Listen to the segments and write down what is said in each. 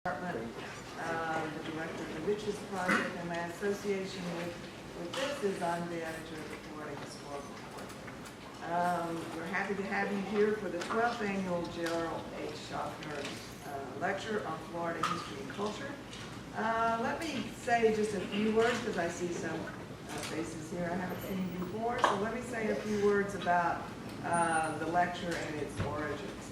Department, the director of the Riches Project, and my association with this is I'm the editor of the Florida Historical Report. We're happy to have you here for the 12th annual Jerrell H. Shofner lecture on Florida history and culture. Let me say just a few words because I see some faces here I haven't seen before. So let me say a few words about the lecture and its origins.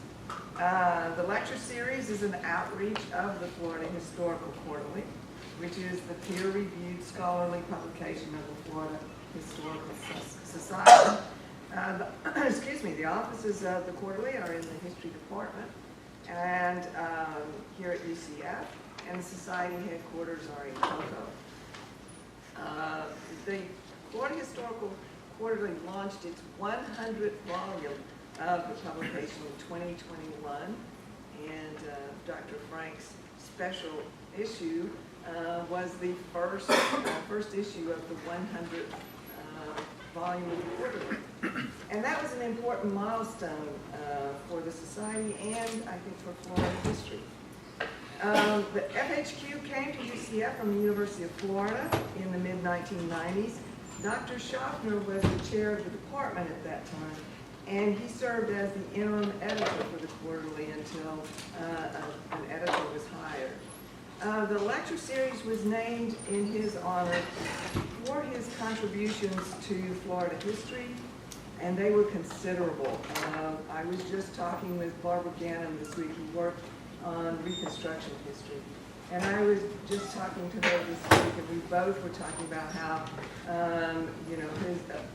The lecture series is an outreach of the Florida Historical Quarterly, which is the peer-reviewed scholarly publication of the Florida Historical Society. The offices of the Quarterly are in the History Department and here at UCF, and the Society headquarters are in Keynote. The Florida Historical Quarterly launched its 100th volume of the publication in 2021, and Dr. Frank's special issue was the first issue of the 100th volume of the Quarterly. And that was an important milestone for the Society and I think for Florida history. The FHQ came to UCF from the University of Florida in the mid-1990s. Dr. Shofner was the chair of the department at that time, and he served as the interim editor for the Quarterly until an editor was hired. The lecture series was named in his honor for his contributions to Florida history, and they were considerable. I was just talking with Barbara Gannon this week, who worked on Reconstruction history. And I was just talking to her this week, and we both were talking about how,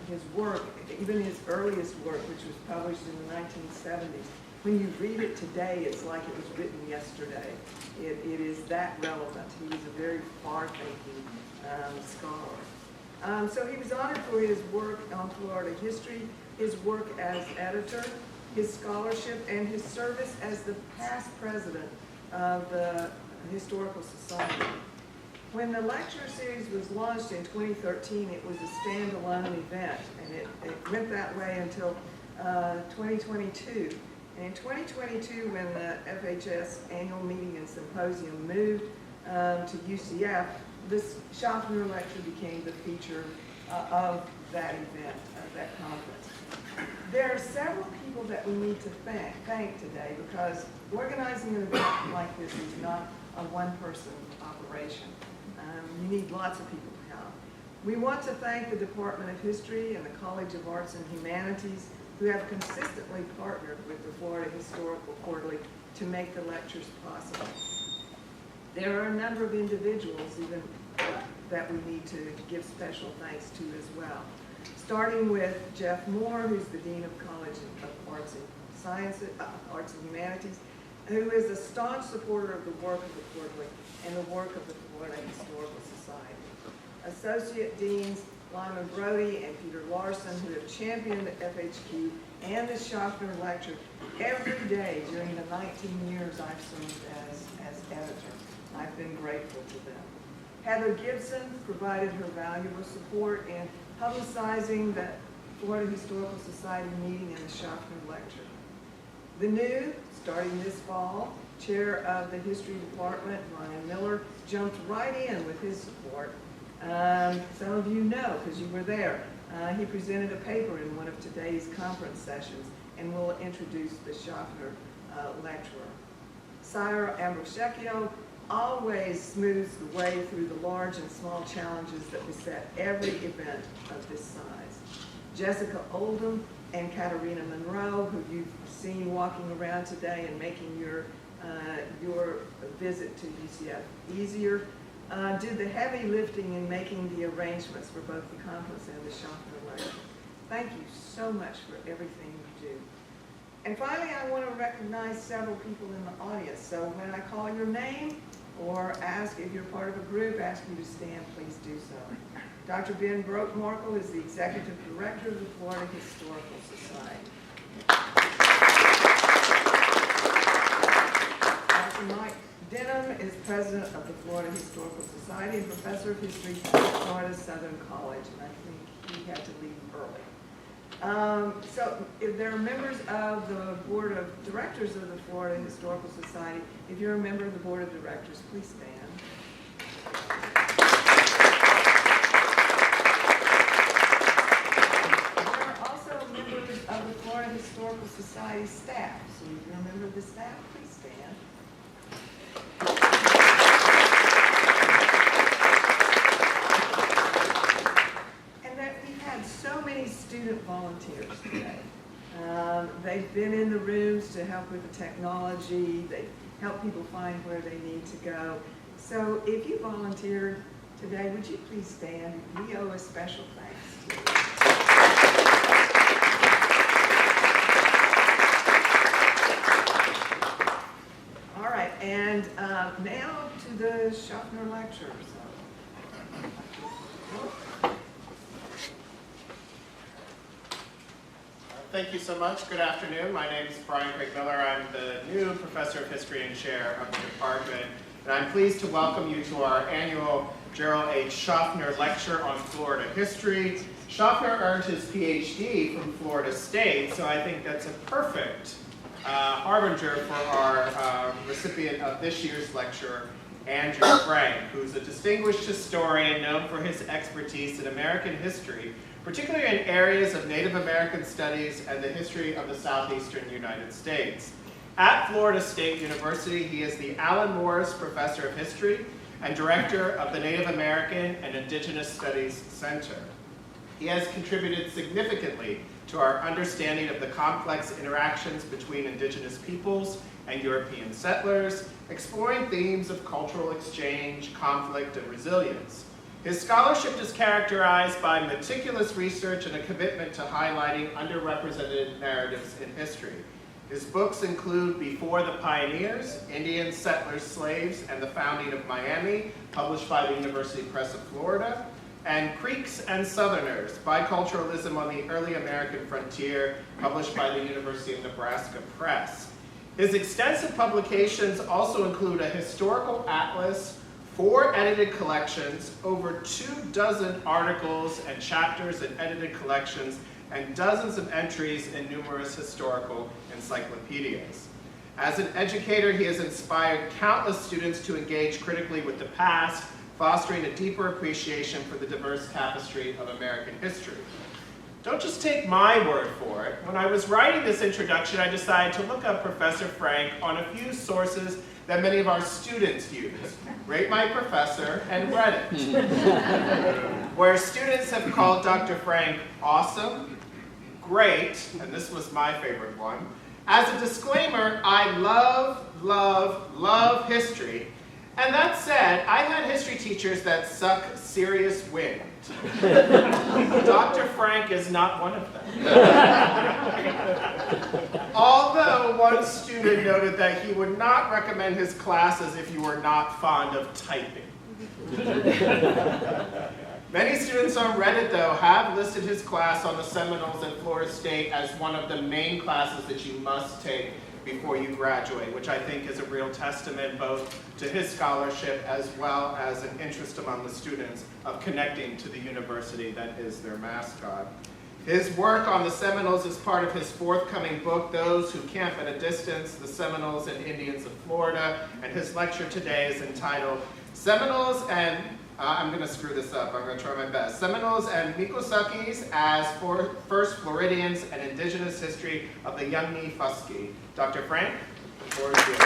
his work, even his earliest work, which was published in the 1970s, when you read it today, it's like it was written yesterday. It is that relevant. He was a very far-thinking scholar. So he was honored for his work on Florida history, his work as editor, his scholarship, and his service as the past president of the Historical Society. When the lecture series was launched in 2013, it was a standalone event, and it went that way until 2022. And in 2022, when the FHS annual meeting and symposium moved to UCF, this Shofner lecture became the feature of that event, of that conference. There are several people that we need to thank today, because organizing an event like this is not a one-person operation. You need lots of people to help. We want to thank the Department of History and the College of Arts and Humanities, who have consistently partnered with the Florida Historical Quarterly to make the lectures possible. There are a number of individuals even that we need to give special thanks to as well. Starting with Jeff Moore, who's the Dean of College of Arts and Sciences, Arts and Humanities, who is a staunch supporter of the work of the Quarterly and the work of the Florida Historical Society. Associate Deans Lyman Brody and Peter Larson, who have championed the FHQ and the Shofner Lecture every day during the 19 years I've served as editor. I've been grateful to them. Heather Gibson provided her valuable support in publicizing the Florida Historical Society meeting and the Shofner Lecture. The new, starting this fall, chair of the History Department, Ryan Miller, jumped right in with his support. Some of you know, because you were there. He presented a paper in one of today's conference sessions and will introduce the Shofner lecturer. Sire Ambrosecchio always smooths the way through the large and small challenges that beset every event of this size. Jessica Oldham and Katarina Monroe, who you've seen walking around today and making your visit to UCF easier, did the heavy lifting in making the arrangements for both the conference and the Shofner lecture. Thank you so much for everything you do. And finally, I want to recognize several people in the audience. So when I call your name or ask if you're part of a group, ask you to stand, please do so. Dr. Ben Broke-Markle is the Executive Director of the Florida Historical Society. Dr. Mike Denham is President of the Florida Historical Society and Professor of History at Florida Southern College, and I think he had to leave early. So if there are members of the Board of Directors of the Florida Historical Society, if you're a member of the Board of Directors, please stand. There are also members of the Florida Historical Society staff. So if you're a member of the staff, please stand. So many student volunteers today. They've been in the rooms to help with the technology. They help people find where they need to go. So if you volunteered today, would you please stand? We owe a special thanks to you. All right, and now to the Shofner lecture. Thank you so much. Good afternoon. My name is Brian Craig Miller. I'm the new professor of history and chair of the department. And I'm pleased to welcome you to our annual Jerrell H. Shofner Lecture on Florida History. Shofner earned his PhD from Florida State, so I think that's a perfect harbinger for our recipient of this year's lecture, Andrew Frank, who's a distinguished historian known for his expertise in American history, particularly in areas of Native American studies and the history of the southeastern United States. At Florida State University, he is the Alan Morris Professor of History and Director of the Native American and Indigenous Studies Center. He has contributed significantly to our understanding of the complex interactions between indigenous peoples and European settlers, exploring themes of cultural exchange, conflict, and resilience. His scholarship is characterized by meticulous research and a commitment to highlighting underrepresented narratives in history. His books include Before the Pioneers, Indians, Settlers, Slaves, and the Founding of Miami, published by the University Press of Florida, and Creeks and Southerners, Biculturalism on the Early American Frontier, published by the University of Nebraska Press. His extensive publications also include a historical atlas, 4 edited collections, over 24 articles and chapters in edited collections, and dozens of entries in numerous historical encyclopedias. As an educator, he has inspired countless students to engage critically with the past, fostering a deeper appreciation for the diverse tapestry of American history. Don't just take my word for it. When I was writing this introduction, I decided to look up Professor Frank on a few sources that many of our students use. Rate My Professor and Reddit, where students have called Dr. Frank awesome, great, and this was my favorite one. As a disclaimer, I love history. And that said, I had history teachers that suck serious wind. Dr. Frank is not one of them. Although one student noted that he would not recommend his classes if you were not fond of typing. Many students on Reddit, though, have listed his class on the Seminoles at Florida State as one of the main classes that you must take before you graduate, which I think is a real testament both to his scholarship as well as an interest among the students of connecting to the university that is their mascot. His work on the Seminoles is part of his forthcoming book, Those Who Camp at a Distance, The Seminoles and Indians of Florida, and his lecture today is entitled Seminoles and, I'm going to screw this up, I'm going to try my best, Seminoles and Miccosukees as First Floridians and Indigenous History of the Yugnee-Fuskee. Dr. Frank, the floor is yours.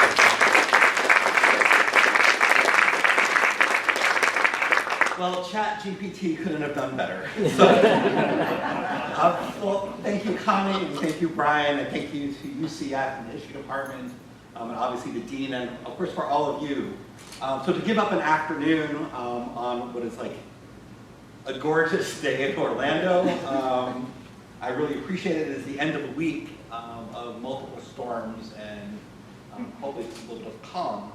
Well, ChatGPT couldn't have done better. So, well, thank you, Connie, and thank you, Brian, and thank you to UCF and the History Department, and obviously the Dean, and of course for all of you. So to give up an afternoon on what is like a gorgeous day in Orlando, I really appreciate it. It is the end of a week of multiple storms and hopefully it's a little bit of calm.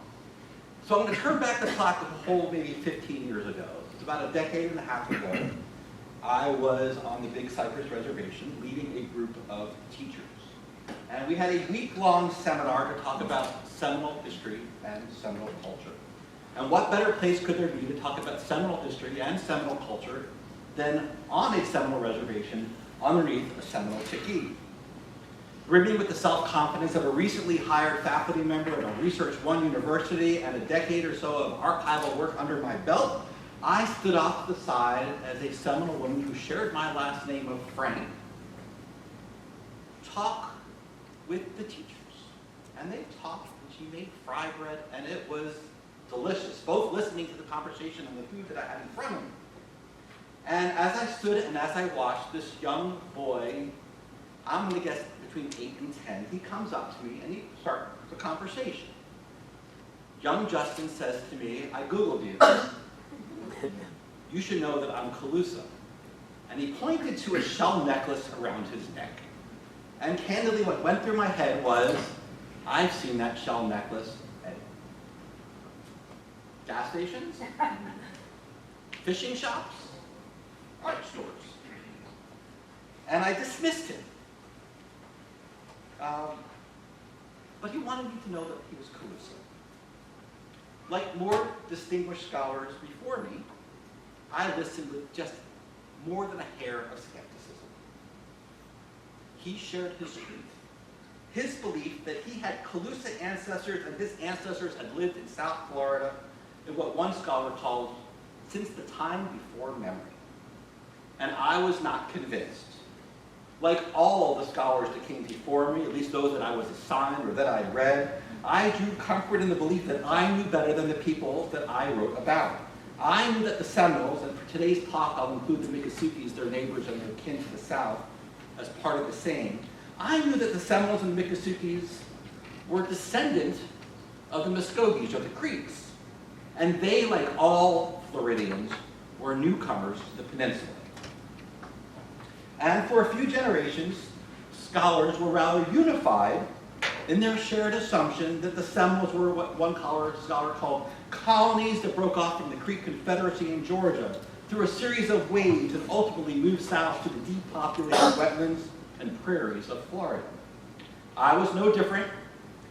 So I'm going to turn back the clock a whole maybe 15 years ago. It's about a decade and a half ago. I was on the Big Cypress Reservation leading a group of teachers. And we had a week-long seminar to talk about Seminole history and Seminole culture. And what better place could there be to talk about Seminole history and Seminole culture than on a Seminole reservation underneath a Seminole chickee. Brimming with the self-confidence of a recently hired faculty member at a Research One university and a decade or so of archival work under my belt, I stood off to the side as a Seminole woman who shared my last name of Frank talk with the teachers. And they talked, and she made fry bread, and it was delicious, both listening to the conversation and the food that I had in front of me. And as I stood and as I watched, this young boy, I'm going to guess between 8 and 10, he comes up to me and he starts the conversation. Young Justin says to me, I Googled you. You should know that I'm Calusa. And he pointed to a shell necklace around his neck. And candidly, what went through my head was, I've seen that shell necklace at gas stations, fishing shops, art stores. And I dismissed him. But he wanted me to know that he was Calusa. Like more distinguished scholars before me, I listened with just more than a hair of skepticism. He shared his truth, his belief that he had Calusa ancestors and his ancestors had lived in South Florida in what one scholar called since the time before memory. And I was not convinced. Like all the scholars that came before me, at least those that I was assigned or that I read, I drew comfort in the belief that I knew better than the people that I wrote about. I knew that the Seminoles, and for today's talk I'll include the Miccosukees, their neighbors and their kin to the south, as part of the same. I knew that the Seminoles and the Miccosukees were descendant of the Muskogees, or the Creeks. And they, like all Floridians, were newcomers to the peninsula. And for a few generations, scholars were rather unified in their shared assumption that the Seminoles were what one scholar called colonies that broke off from the Creek Confederacy in Georgia through a series of waves and ultimately moved south to the depopulated wetlands and prairies of Florida. I was no different,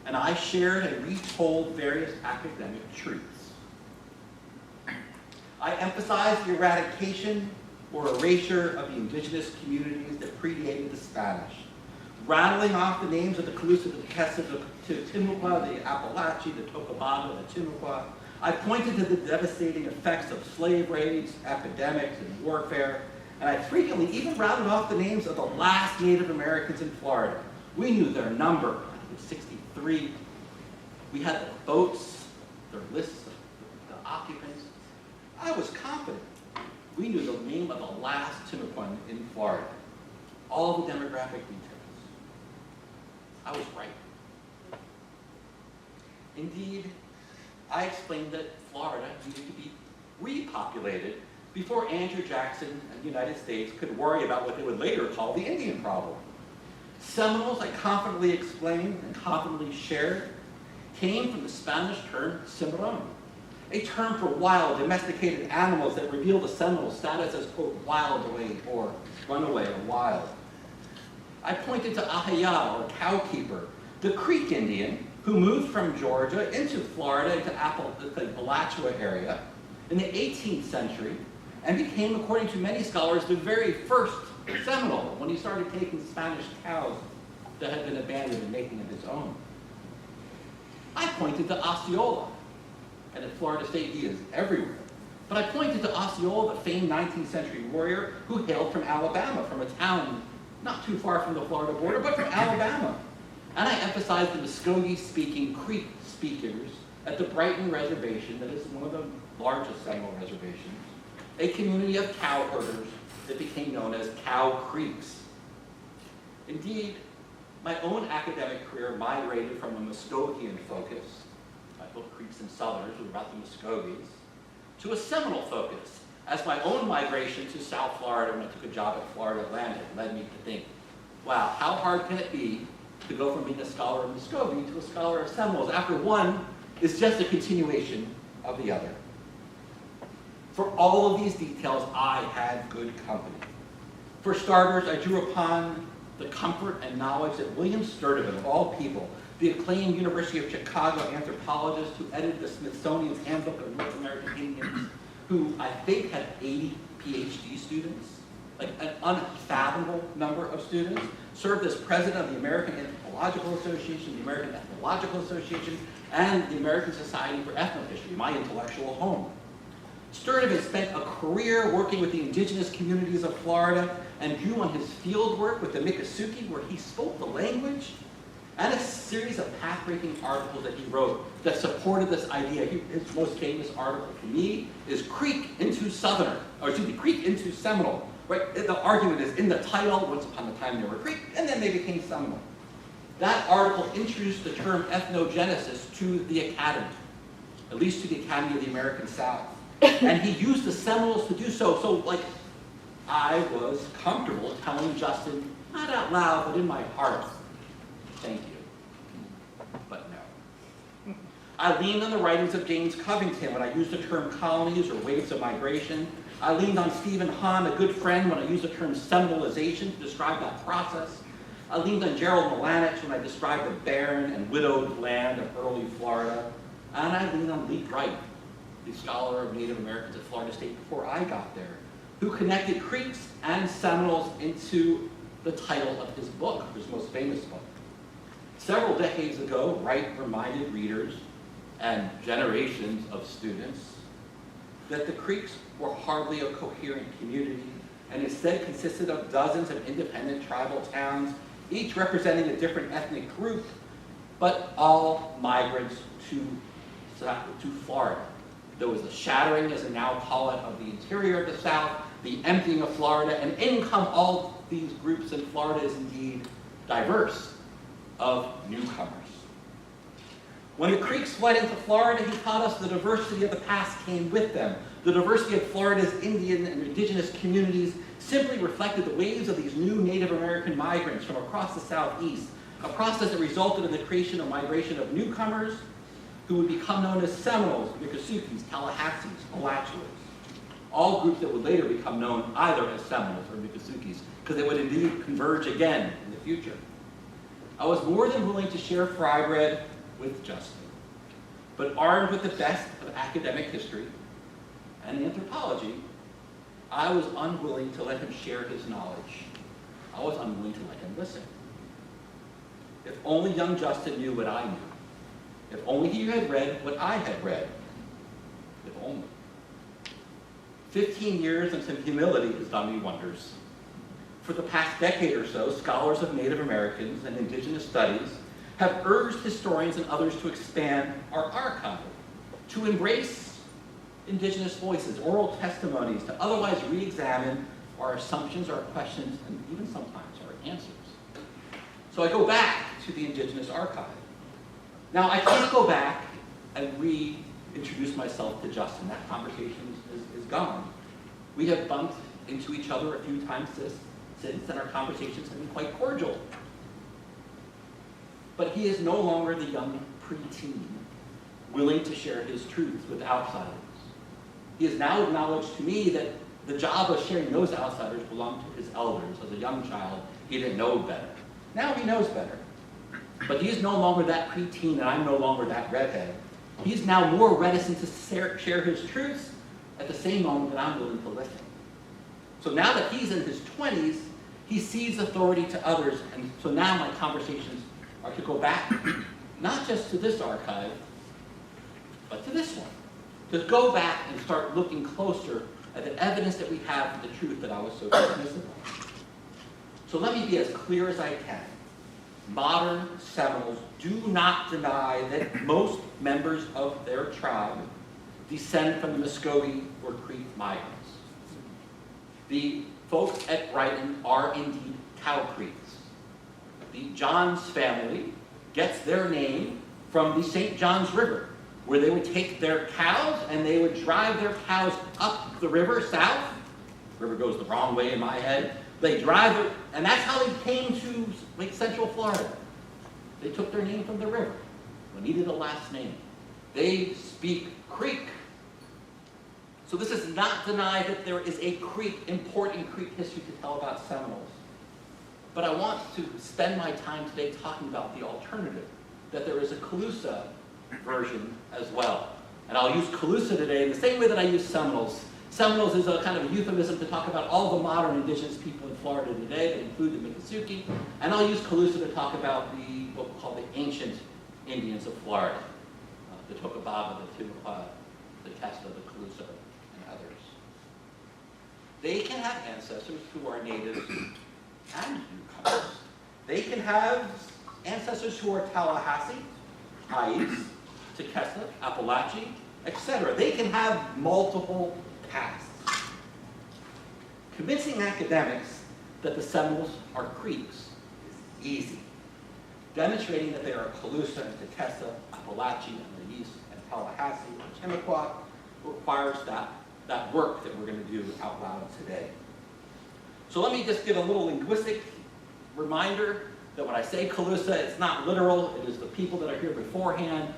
and I shared and retold various academic truths. I emphasized the eradication or erasure of the indigenous communities that predated the Spanish, rattling off the names of the Calusa, the Tequesa, the Timucua, the Apalachee, the Tocobaga, the Timucua. I pointed to the devastating effects of slave raids, epidemics, and warfare, and I frequently even rattled off the names of the last Native Americans in Florida. We knew their number, I think it was 63. We had the boats, their lists of the occupants. I was confident. We knew the name of the last Timucuan in Florida, all the demographic details. I was right. Indeed, I explained that Florida needed to be repopulated before Andrew Jackson and the United States could worry about what they would later call the Indian problem. Seminoles, I confidently explained and confidently shared, came from the Spanish term cimarron, a term for wild, domesticated animals that reveal the Seminole status as, quote, wild away or runaway or wild. I pointed to Ahaya, or cowkeeper, the Creek Indian who moved from Georgia into Florida, into the Alachua area in the 18th century and became, according to many scholars, the very first Seminole when he started taking Spanish cows that had been abandoned and making it his own. I pointed to Osceola, and at Florida State he is everywhere. But I pointed to Osceola, the famed 19th century warrior who hailed from Alabama, from a town not too far from the Florida border, but from Alabama. And I emphasized the Muskogee-speaking Creek speakers at the Brighton Reservation, that is one of the largest Seminole reservations, a community of cow herders that became known as Cow Creeks. Indeed, my own academic career migrated from a Muskogean focus, my book Creeks and Southerners was about the Muskogees, to a Seminole focus, as my own migration to South Florida when I took a job at Florida Atlantic led me to think, wow, how hard can it be to go from being a scholar of Muskogee to a scholar of Seminoles after one is just a continuation of the other. For all of these details, I had good company. For starters, I drew upon the comfort and knowledge that William Sturdivant, of all people, the acclaimed University of Chicago anthropologist who edited the Smithsonian's Handbook of North American Indians, who I think had 80 PhD students, like an unfathomable number of students, served as president of the American Anthropological Association, the American Ethnological Association, and the American Society for Ethnohistory, my intellectual home. Sturtevant spent a career working with the indigenous communities of Florida and drew on his field work with the Miccosukees, where he spoke the language, and a series of path-breaking articles that he wrote that supported this idea. His most famous article for me is Creek into Southerner, or excuse me, Creek into Seminole. Right? The argument is in the title, once upon a time they were Creek, and then they became Seminole. That article introduced the term ethnogenesis to the Academy, at least to the Academy of the American South. And he used the Seminoles to do so. So, like, I was comfortable telling Justin, not out loud, but in my heart, thank you, but no. I leaned on the writings of James Covington when I used the term colonies or waves of migration. I leaned on Stephen Hahn, a good friend, when I used the term Seminolization to describe that process. I leaned on Jerrell when I described the barren and widowed land of early Florida. And I leaned on Lee Wright, the scholar of Native Americans at Florida State before I got there, who connected Creeks and Seminoles into the title of his book, his most famous book. Several decades ago, Wright reminded readers and generations of students that the Creeks were hardly a coherent community and instead consisted of dozens of independent tribal towns, each representing a different ethnic group, but all migrants to Florida. There was the shattering, as I now call it, of the interior of the South, the emptying of Florida, and in come all these groups, and Florida is indeed diverse of newcomers. When the Creeks fled into Florida, he taught us the diversity of the past came with them. The diversity of Florida's Indian and indigenous communities simply reflected the waves of these new Native American migrants from across the Southeast, a process that resulted in the creation of migration of newcomers who would become known as Seminoles, Miccosukees, Tallahassees, Alachua, all groups that would later become known either as Seminoles or Miccosukees, because they would indeed converge again in the future. I was more than willing to share fry bread with Justin, but armed with the best of academic history and anthropology, I was unwilling to let him share his knowledge. I was unwilling to let him listen. If only young Justin knew what I knew. If only he had read what I had read. If only. 15 years and some humility has done me wonders. For the past decade or so, scholars of Native Americans and indigenous studies have urged historians and others to expand our archive, to embrace indigenous voices, oral testimonies, to otherwise re-examine our assumptions, our questions, and even sometimes our answers. So I go back to the Indigenous archive. Now, I can't go back and reintroduce myself to Justin. That conversation is gone. We have bumped into each other a few times since, and our conversations have been quite cordial. But he is no longer the young preteen, willing to share his truths with outsiders. He has now acknowledged to me that the job of sharing those outsiders belonged to his elders. As a young child, he didn't know better. Now he knows better. But he is no longer that preteen, and I'm no longer that redhead. He's now more reticent to share his truths at the same moment that I'm willing to listen. So now that he's in his 20s, he cedes authority to others, and so now my conversations are to go back, not just to this archive, but to this one. To go back and start looking closer at the evidence that we have for the truth that I was so dismissive of. So let me be as clear as I can. Modern Seminoles do not deny that most members of their tribe descend from the Muskogee or Creek migrants. The folks at Brighton are indeed Cow Creeks. The Johns family gets their name from the St. Johns River, where they would take their cows and they would drive their cows up the river south. The river goes the wrong way in my head. They drive it, and that's how they came to Lake Central Florida. They took their name from the river. They needed a last name. They speak Creek. So this does not deny that there is a Creek, important Creek history to tell about Seminoles. But I want to spend my time today talking about the alternative, that there is a Calusa version as well. And I'll use Calusa today in the same way that I use Seminoles. Seminoles is a kind of a euphemism to talk about all the modern indigenous people in Florida today that include the Miccosukees, and I'll use Calusa to talk about what we call the ancient Indians of Florida, the Tokababa, the Timucua, the Testa, the Calusa, and others. They can have ancestors who are natives and newcomers. They can have ancestors who are Tallahassee, Ice, Tequesta, Appalachie, etc. They can have multiple pasts. Convincing academics that the Seminoles are Creeks is easy. Demonstrating that they are Calusa and Tequesta, Appalachie, and the East, and Tallahassee, and Timucua requires that work that we're going to do out loud today. So let me just give a little linguistic reminder that when I say Calusa, it's not literal. It is the people that are here beforehand.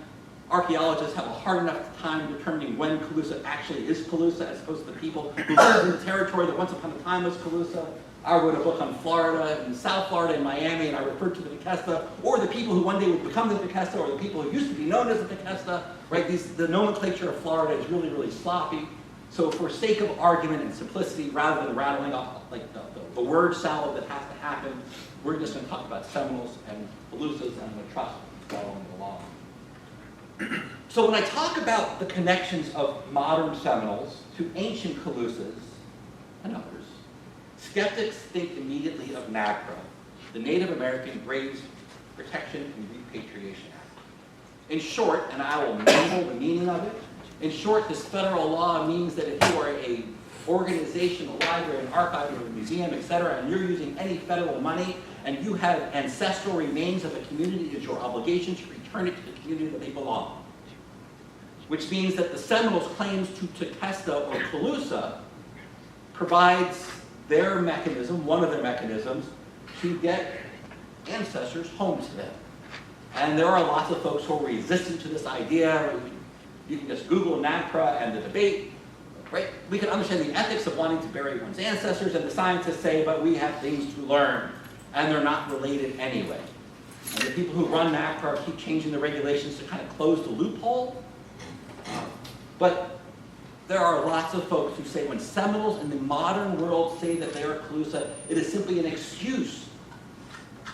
Archaeologists have a hard enough time determining when Calusa actually is Calusa, as opposed to the people who lived in the territory that once upon a time was Calusa. I wrote a book on Florida, and South Florida, and Miami, and I referred to the Tequesta, or the people who one day would become the Tequesta, or the people who used to be known as the Tequesta, right? The nomenclature of Florida is really, really sloppy. So for sake of argument and simplicity, rather than rattling off like the word salad that has to happen, we're just going to talk about Seminoles and Calusas, and I'm going to trust following along. So when I talk about the connections of modern Seminoles to ancient Calusas and others, skeptics think immediately of NAGPRA, the Native American Graves Protection and Repatriation Act. In short, and I will mumble the meaning of it, in short, this federal law means that if you are a organization, a library, an archive, or a museum, etc., and you're using any federal money, and you have ancestral remains of a community, it's your obligation to return it to the community that they belong. Which means that the Seminoles' claims to Tequesta or Calusa provides their mechanism, one of their mechanisms, to get ancestors home to them. And there are lots of folks who are resistant to this idea. You can just Google NAGPRA and the debate, right? We can understand the ethics of wanting to bury one's ancestors, and the scientists say, but we have things to learn, and they're not related anyway. And the people who run NAGPRA keep changing the regulations to kind of close the loophole. But there are lots of folks who say when Seminoles in the modern world say that they are Calusa, it is simply an excuse.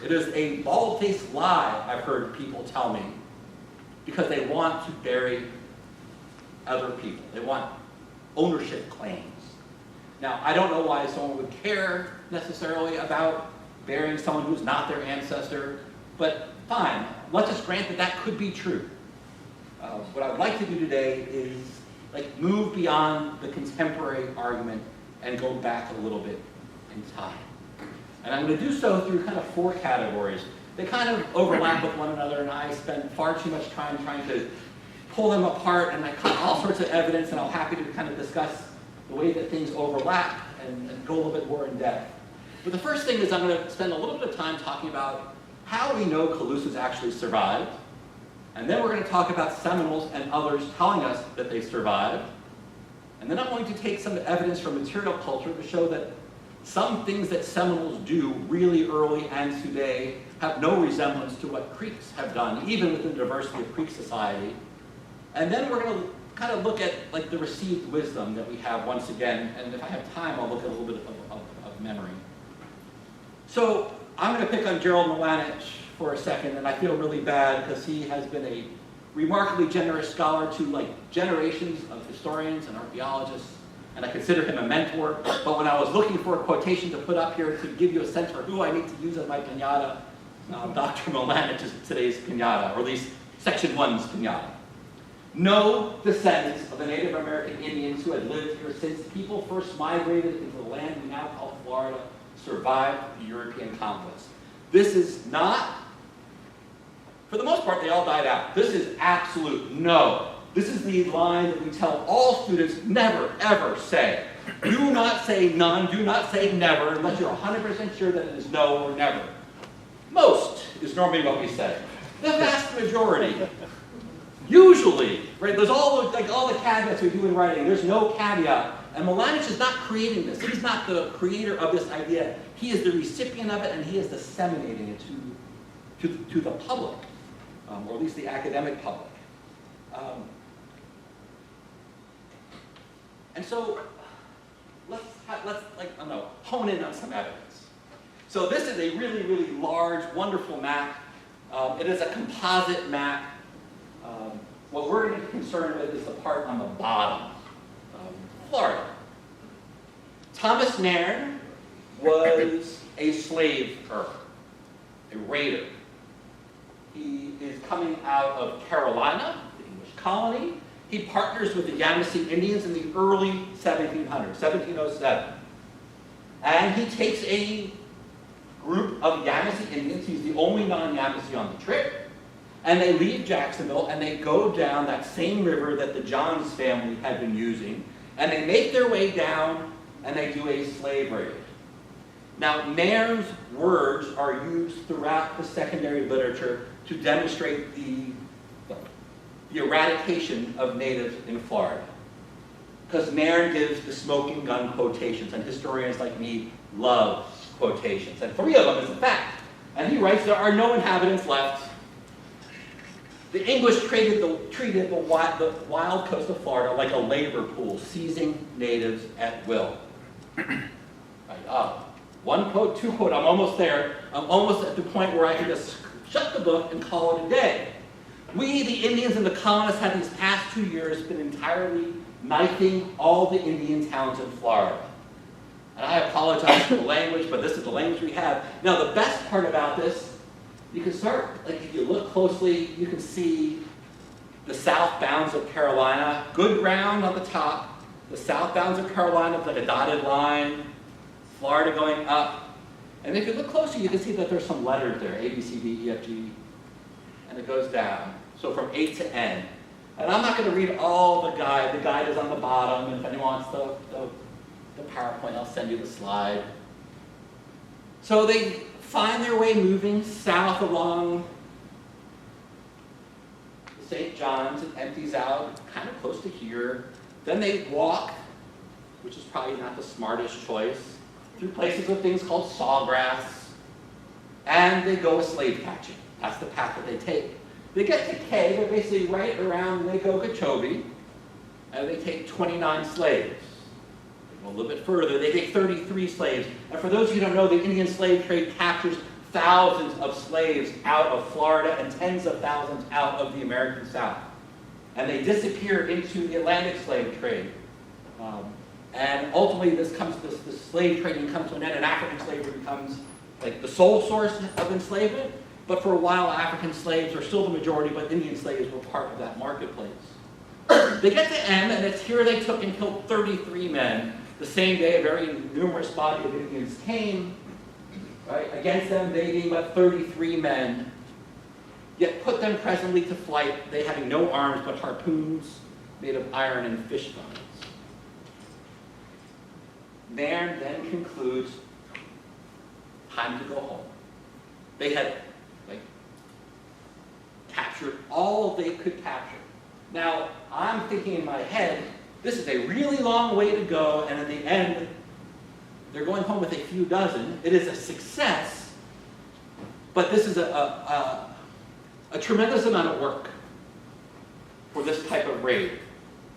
It is a bald-faced lie, I've heard people tell me, because they want to bury other people. They want ownership claims. Now, I don't know why someone would care necessarily about burying someone who's not their ancestor, but fine. Let's just grant that that could be true. What I would like to do today is move beyond the contemporary argument and go back a little bit in time. And I'm going to do so through kind of 4 categories. They kind of overlap with one another, and I spent far too much time trying to pull them apart, and I cut all sorts of evidence, and I'm happy to kind of discuss the way that things overlap and go a little bit more in depth. But the first thing is I'm going to spend a little bit of time talking about how we know Calusas actually survived. And then we're going to talk about Seminoles and others telling us that they survived. And then I'm going to take some evidence from material culture to show that some things that Seminoles do really early and today have no resemblance to what Creeks have done, even within the diversity of Creek society. And then we're going to kind of look at the received wisdom that we have once again. And if I have time, I'll look at a little bit of memory. So I'm going to pick on Jerrell for a second, and I feel really bad because he has been a remarkably generous scholar to generations of historians and archaeologists, and I consider him a mentor. But when I was looking for a quotation to put up here to give you a sense for who I need to use as my piñata, Dr. Milanich is today's piñata, or at least Section 1's piñata. No descendants of the Native American Indians who had lived here since people first migrated into the land we now call Florida survived the European conquest. This is not, for the most part, they all died out. This is absolute no. This is the line that we tell all students never, ever say. Do not say none, do not say never, unless you're 100% sure that it is no or never. Most is normally what we say. The vast majority. Usually, right, there's all the caveats we do in writing. There's no caveat. And Milanich is not creating this. He's not the creator of this idea. He is the recipient of it, and he is disseminating it to the public, or at least the academic public. And so hone in on some evidence. So this is a really, really large, wonderful map. It is a composite map. What we're going to be concerned with is the part on the bottom, Florida. Thomas Nairn was a slaver, a raider. He is coming out of Carolina, the English colony. He partners with the Yamasee Indians in the early 1700s, 1707. And he takes a group of Yamasee Indians. He's the only non-Yamasee on the trip. And they leave Jacksonville and they go down that same river that the Johns family had been using. And they make their way down and they do a slave raid. Now, Nairn's words are used throughout the secondary literature to demonstrate the eradication of natives in Florida. Because Nairn gives the smoking gun quotations, and historians like me love quotations. And 3 of them is a fact. And he writes, there are no inhabitants left. The English treated the wild coast of Florida like a labor pool, seizing natives at will. One quote, 2 quote, I'm almost there. I'm almost at the point where I can just shut the book and call it a day. We, the Indians and the colonists, have these past 2 years been entirely knifing all the Indian towns in Florida. And I apologize for the language, but this is the language we have. Now, the best part about this, you can start, if you look closely, you can see the south bounds of Carolina, good ground on the top. The south bounds of Carolina is like a dotted line, Florida going up. And if you look closer, you can see that there's some letters there, A, B, C, D, E, F, G, and it goes down. So from A to N. And I'm not going to read all the guide. The guide is on the bottom. If anyone wants the PowerPoint, I'll send you the slide. So they find their way moving south along the St. John's. It empties out kind of close to here. Then they walk, which is probably not the smartest choice, through places with things called sawgrass. And they go a slave catching. That's the path that they take. They get to K, they're basically right around Miccosukees, and they take 29 slaves. They go a little bit further, they take 33 slaves. And for those of you who don't know, the Indian slave trade captures thousands of slaves out of Florida and tens of thousands out of the American South. And they disappear into the Atlantic slave trade. And ultimately, this slave trading comes to an end, and African slavery becomes like the sole source of enslavement. But for a while, African slaves are still the majority, but Indian slaves were part of that marketplace. They get to M, and it's here they took and killed 33 men. The same day, a very numerous body of Indians came. Right? Against them, they being but 33 men, yet put them presently to flight, they having no arms but harpoons made of iron and fish bones. Nairn then concludes, time to go home. They had captured all they could capture. Now, I'm thinking in my head, this is a really long way to go, and in the end, they're going home with a few dozen. It is a success, but this is a tremendous amount of work for this type of raid.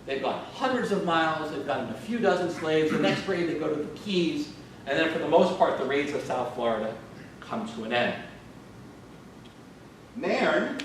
They've gone hundreds of miles, they've gotten a few dozen slaves. The next raid, they go to the Keys, and then for the most part, the raids of South Florida come to an end. Nairn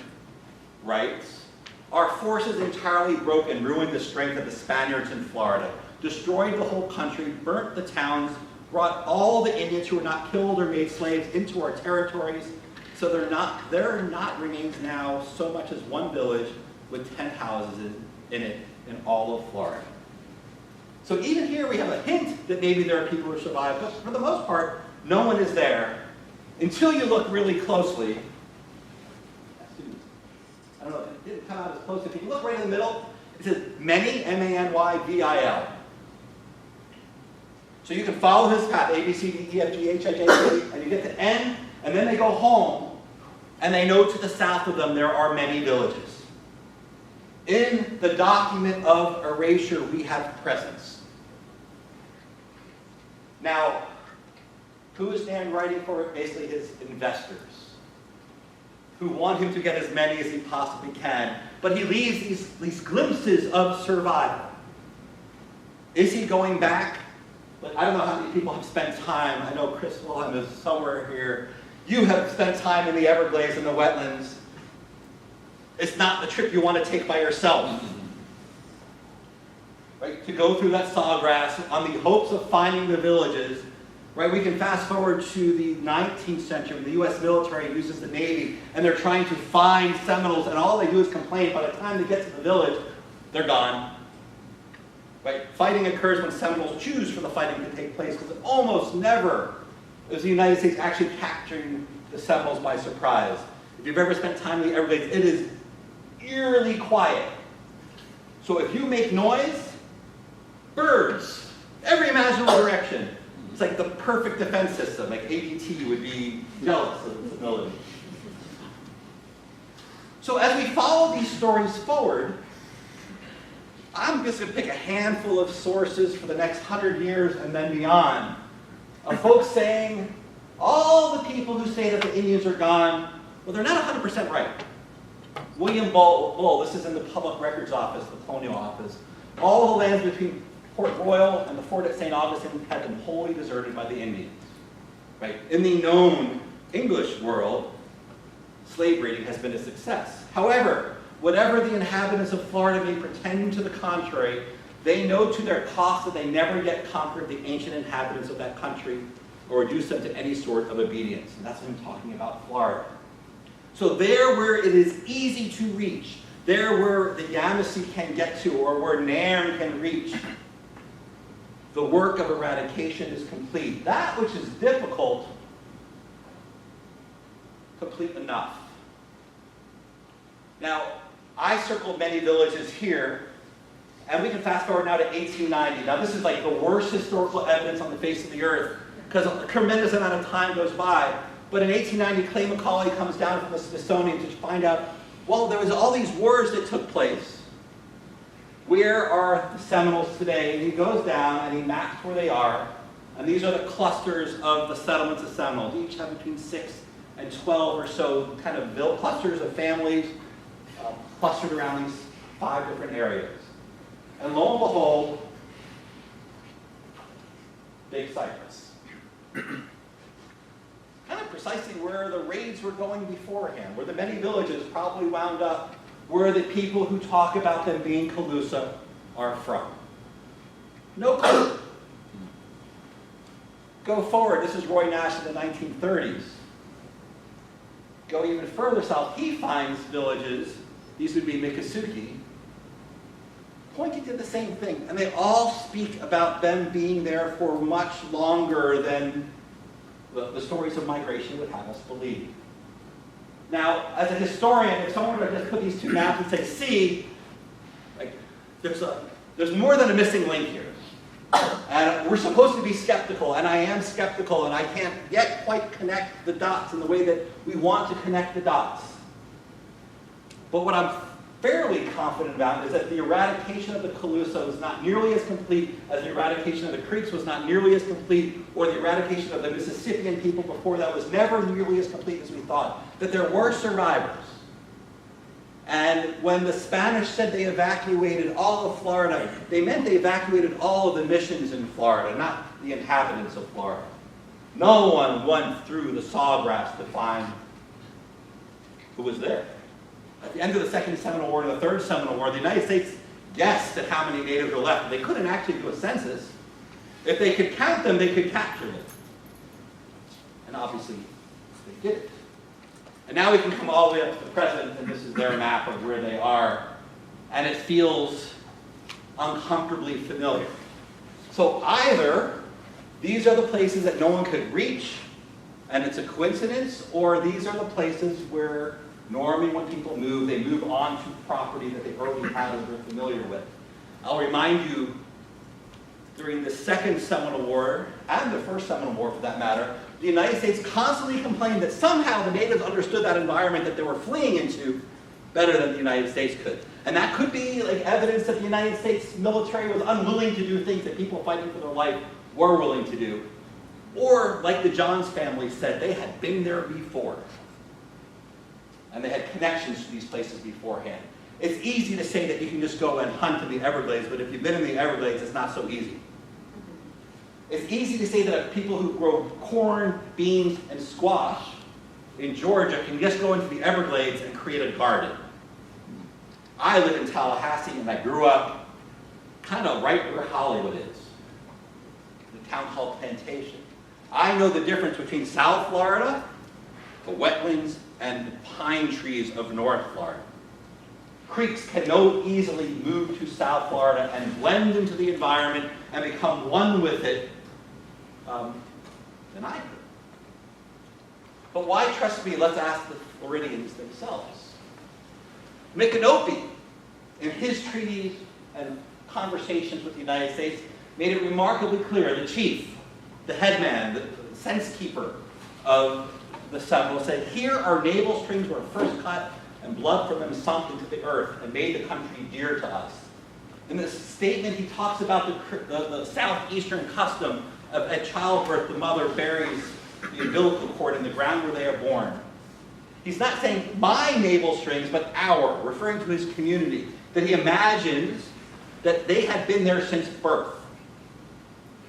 writes, our forces entirely broke and ruined the strength of the Spaniards in Florida, destroyed the whole country, burnt the towns, brought all the Indians who were not killed or made slaves into our territories, so there not remains now so much as one village with 10 houses in it in all of Florida. So even here we have a hint that maybe there are people who survived, but for the most part, no one is there until you look really closely. I don't know, it didn't come out as close. If you look right in the middle, it says many, M-A-N-Y-V-I-L. So you can follow his path, A, B, C, D, E, F, G, H, I, J, K, and you get to N, and then they go home, and they know to the south of them there are many villages. In the document of erasure, we have presence. Now, who is Nairn writing for? Basically his investors, who want him to get as many as he possibly can. But he leaves these glimpses of survival. Is he going back But I don't know how many people have spent time. I know Chris Wilhelm is somewhere here. You have spent time in the Everglades and the wetlands. It's not the trip you want to take by yourself. Right? To go through that sawgrass on the hopes of finding the villages. Right? We can fast forward to the 19th century when the U.S. military uses the Navy and they're trying to find Seminoles, and all they do is complain. By the time they get to the village, they're gone. Right? Fighting occurs when Seminoles choose for the fighting to take place, because it almost never is the United States actually capturing the Seminoles by surprise. If you've ever spent time in the Everglades, it is eerily quiet. So if you make noise, birds, every imaginable direction. It's like the perfect defense system. Like ADT would be jealous of its ability. So as we follow these stories forward, I'm just going to pick a handful of sources for the next 100 years and then beyond, of folks saying, all the people who say that the Indians are gone, well, they're not 100% right. William Bull, this is in the Public Records Office, the Colonial Office, all the lands between Port Royal and the fort at St. Augustine had been wholly deserted by the Indians. Right? In the known English world, slave raiding has been a success. However, whatever the inhabitants of Florida may pretend to the contrary, they know to their cost that they never yet conquered the ancient inhabitants of that country or reduced them to any sort of obedience. And that's what I'm talking about, Florida. So there where it is easy to reach, there where the Yamasee can get to, or where Nairn can reach, the work of eradication is complete. That which is difficult, complete enough. Now, I circled many villages here, and we can fast forward now to 1890. Now, this is like the worst historical evidence on the face of the earth, because a tremendous amount of time goes by. But in 1890, Clay Macaulay comes down from the Smithsonian to find out, well, there was all these wars that took place. Where are the Seminoles today? And he goes down and he maps where they are. And these are the clusters of the settlements of Seminoles. Each have between 6 and 12 or so kind of clusters of families clustered around these 5 different areas. And lo and behold, Big Cypress. Kind of precisely where the raids were going beforehand, where the many villages probably wound up, where the people who talk about them being Calusa are from. No clue. Go forward, this is Roy Nash in the 1930s. Go even further south, he finds villages, these would be Miccosukees, pointing to the same thing. And they all speak about them being there for much longer than the stories of migration would have us believe. Now, as a historian, if someone were to just put these two maps and say, see, like, there's more than a missing link here. And we're supposed to be skeptical, and I am skeptical, and I can't yet quite connect the dots in the way that we want to connect the dots. But what I'm fairly confident about is that the eradication of the Calusa was not nearly as complete as the eradication of the Creeks was not nearly as complete, or the eradication of the Mississippian people before that was never nearly as complete as we thought. That there were survivors. And when the Spanish said they evacuated all of Florida, they meant they evacuated all of the missions in Florida, not the inhabitants of Florida. No one went through the sawgrass to find who was there. At the end of the Second Seminole War and the Third Seminole War, the United States guessed at how many natives were left. They couldn't actually do a census. If they could count them, they could capture them. And obviously, they did it. And now we can come all the way up to the present, and this is their map of where they are. And it feels uncomfortably familiar. So either these are the places that no one could reach, and it's a coincidence, or these are the places where normally when people move, they move on to property that they already had or they're familiar with. I'll remind you, during the Second Seminole War, and the First Seminole War for that matter, the United States constantly complained that somehow the natives understood that environment that they were fleeing into better than the United States could. And that could be like evidence that the United States military was unwilling to do things that people fighting for their life were willing to do. Or, like the Johns family said, they had been there before. And they had connections to these places beforehand. It's easy to say that you can just go and hunt in the Everglades, but if you've been in the Everglades, it's not so easy. It's easy to say that people who grow corn, beans, and squash in Georgia can just go into the Everglades and create a garden. I live in Tallahassee, and I grew up kind of right where Hollywood is, the town called Plantation. I know the difference between South Florida, the wetlands, and the pine trees of North Florida. Creeks can no easily move to South Florida and blend into the environment and become one with it than I could. But why trust me? Let's ask the Floridians themselves. Miccosukees, in his treaties and conversations with the United States, made it remarkably clear. The chief, the headman, the sense keeper of the Seminoles said, here our navel strings were first cut and blood from them sunk into the earth and made the country dear to us. In this statement, he talks about the southeastern custom of at childbirth, the mother buries the umbilical cord in the ground where they are born. He's not saying my navel strings, but our, referring to his community, that he imagines that they had been there since birth.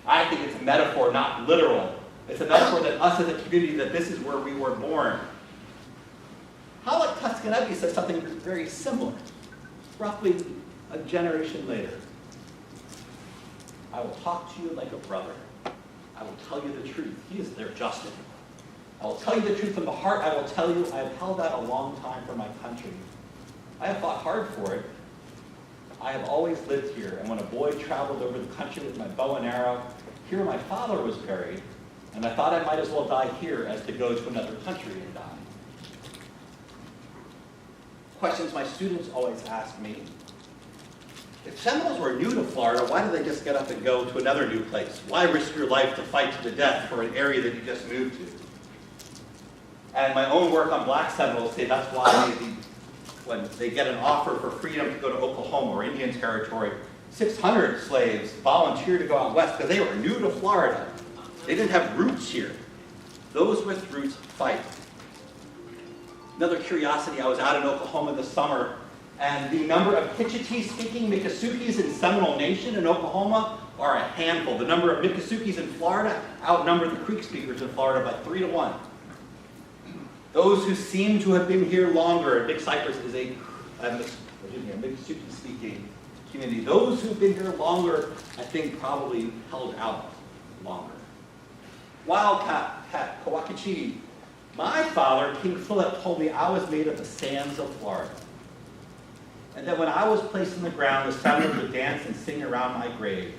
I think it's a metaphor, not literal. It's a metaphor that us as a community, that this is where we were born. Yugnee-Fuskee says something very similar, roughly a generation later. I will talk to you like a brother. I will tell you the truth. He is their Justin. I will tell you the truth from the heart. I will tell you I have held out a long time for my country. I have fought hard for it. I have always lived here, and when a boy traveled over the country with my bow and arrow, here my father was buried, and I thought I might as well die here as to go to another country and die. Questions my students always ask me: if Seminoles were new to Florida, why did they just get up and go to another new place? Why risk your life to fight to the death for an area that you just moved to? And my own work on black Seminoles say that's why when they get an offer for freedom to go to Oklahoma or Indian Territory, 600 slaves volunteer to go out west because they were new to Florida. They didn't have roots here. Those with roots fight. Another curiosity, I was out in Oklahoma this summer, and the number of Hitchiti-speaking Miccosukees in Seminole Nation in Oklahoma are a handful. The number of Miccosukees in Florida outnumber the Creek speakers in Florida by 3 to 1. Those who seem to have been here longer, Big Cypress is a Miccosuke-speaking community. Those who've been here longer, I think, probably held out longer. Wildcat, Kawakachi. My father, King Philip, told me I was made of the sands of Florida. And that when I was placed in the ground, the Seminoles would dance and sing around my grave.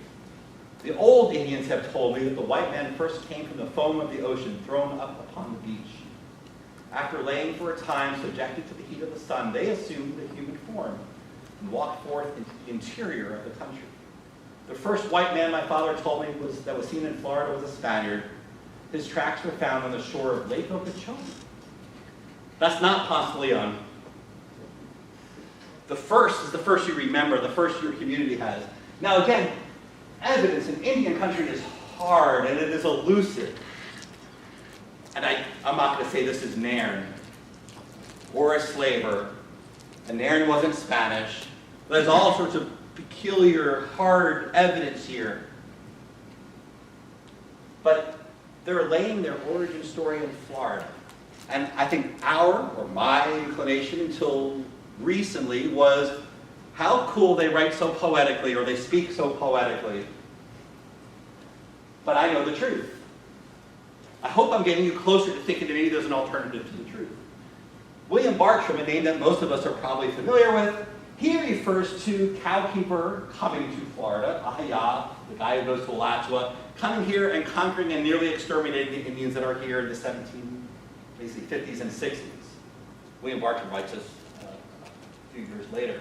The old Indians have told me that the white men first came from the foam of the ocean, thrown up upon the beach. After laying for a time subjected to the heat of the sun, they assumed the human form and walked forth into the interior of the country. The first white man my father told me that was seen in Florida was a Spaniard. His tracks were found on the shore of Lake Okeechobee. That's not Ponce de Leon. The first is the first you remember, the first your community has. Now again, evidence in Indian country is hard and it is elusive. And I'm not going to say this is Nairn or a slaver. And Nairn wasn't Spanish. There's all sorts of peculiar, hard evidence here. But they're laying their origin story in Florida. And I think my inclination until recently was how cool they write so poetically or they speak so poetically. But I know the truth. I hope I'm getting you closer to thinking that maybe there's an alternative to the truth. William Bartram, a name that most of us are probably familiar with, he refers to cowkeeper coming to Florida, Ahaya, the guy who goes to Alachua, coming here and conquering and nearly exterminating the Indians that are here in the 50s and 60s. William Bartram writes this a few years later.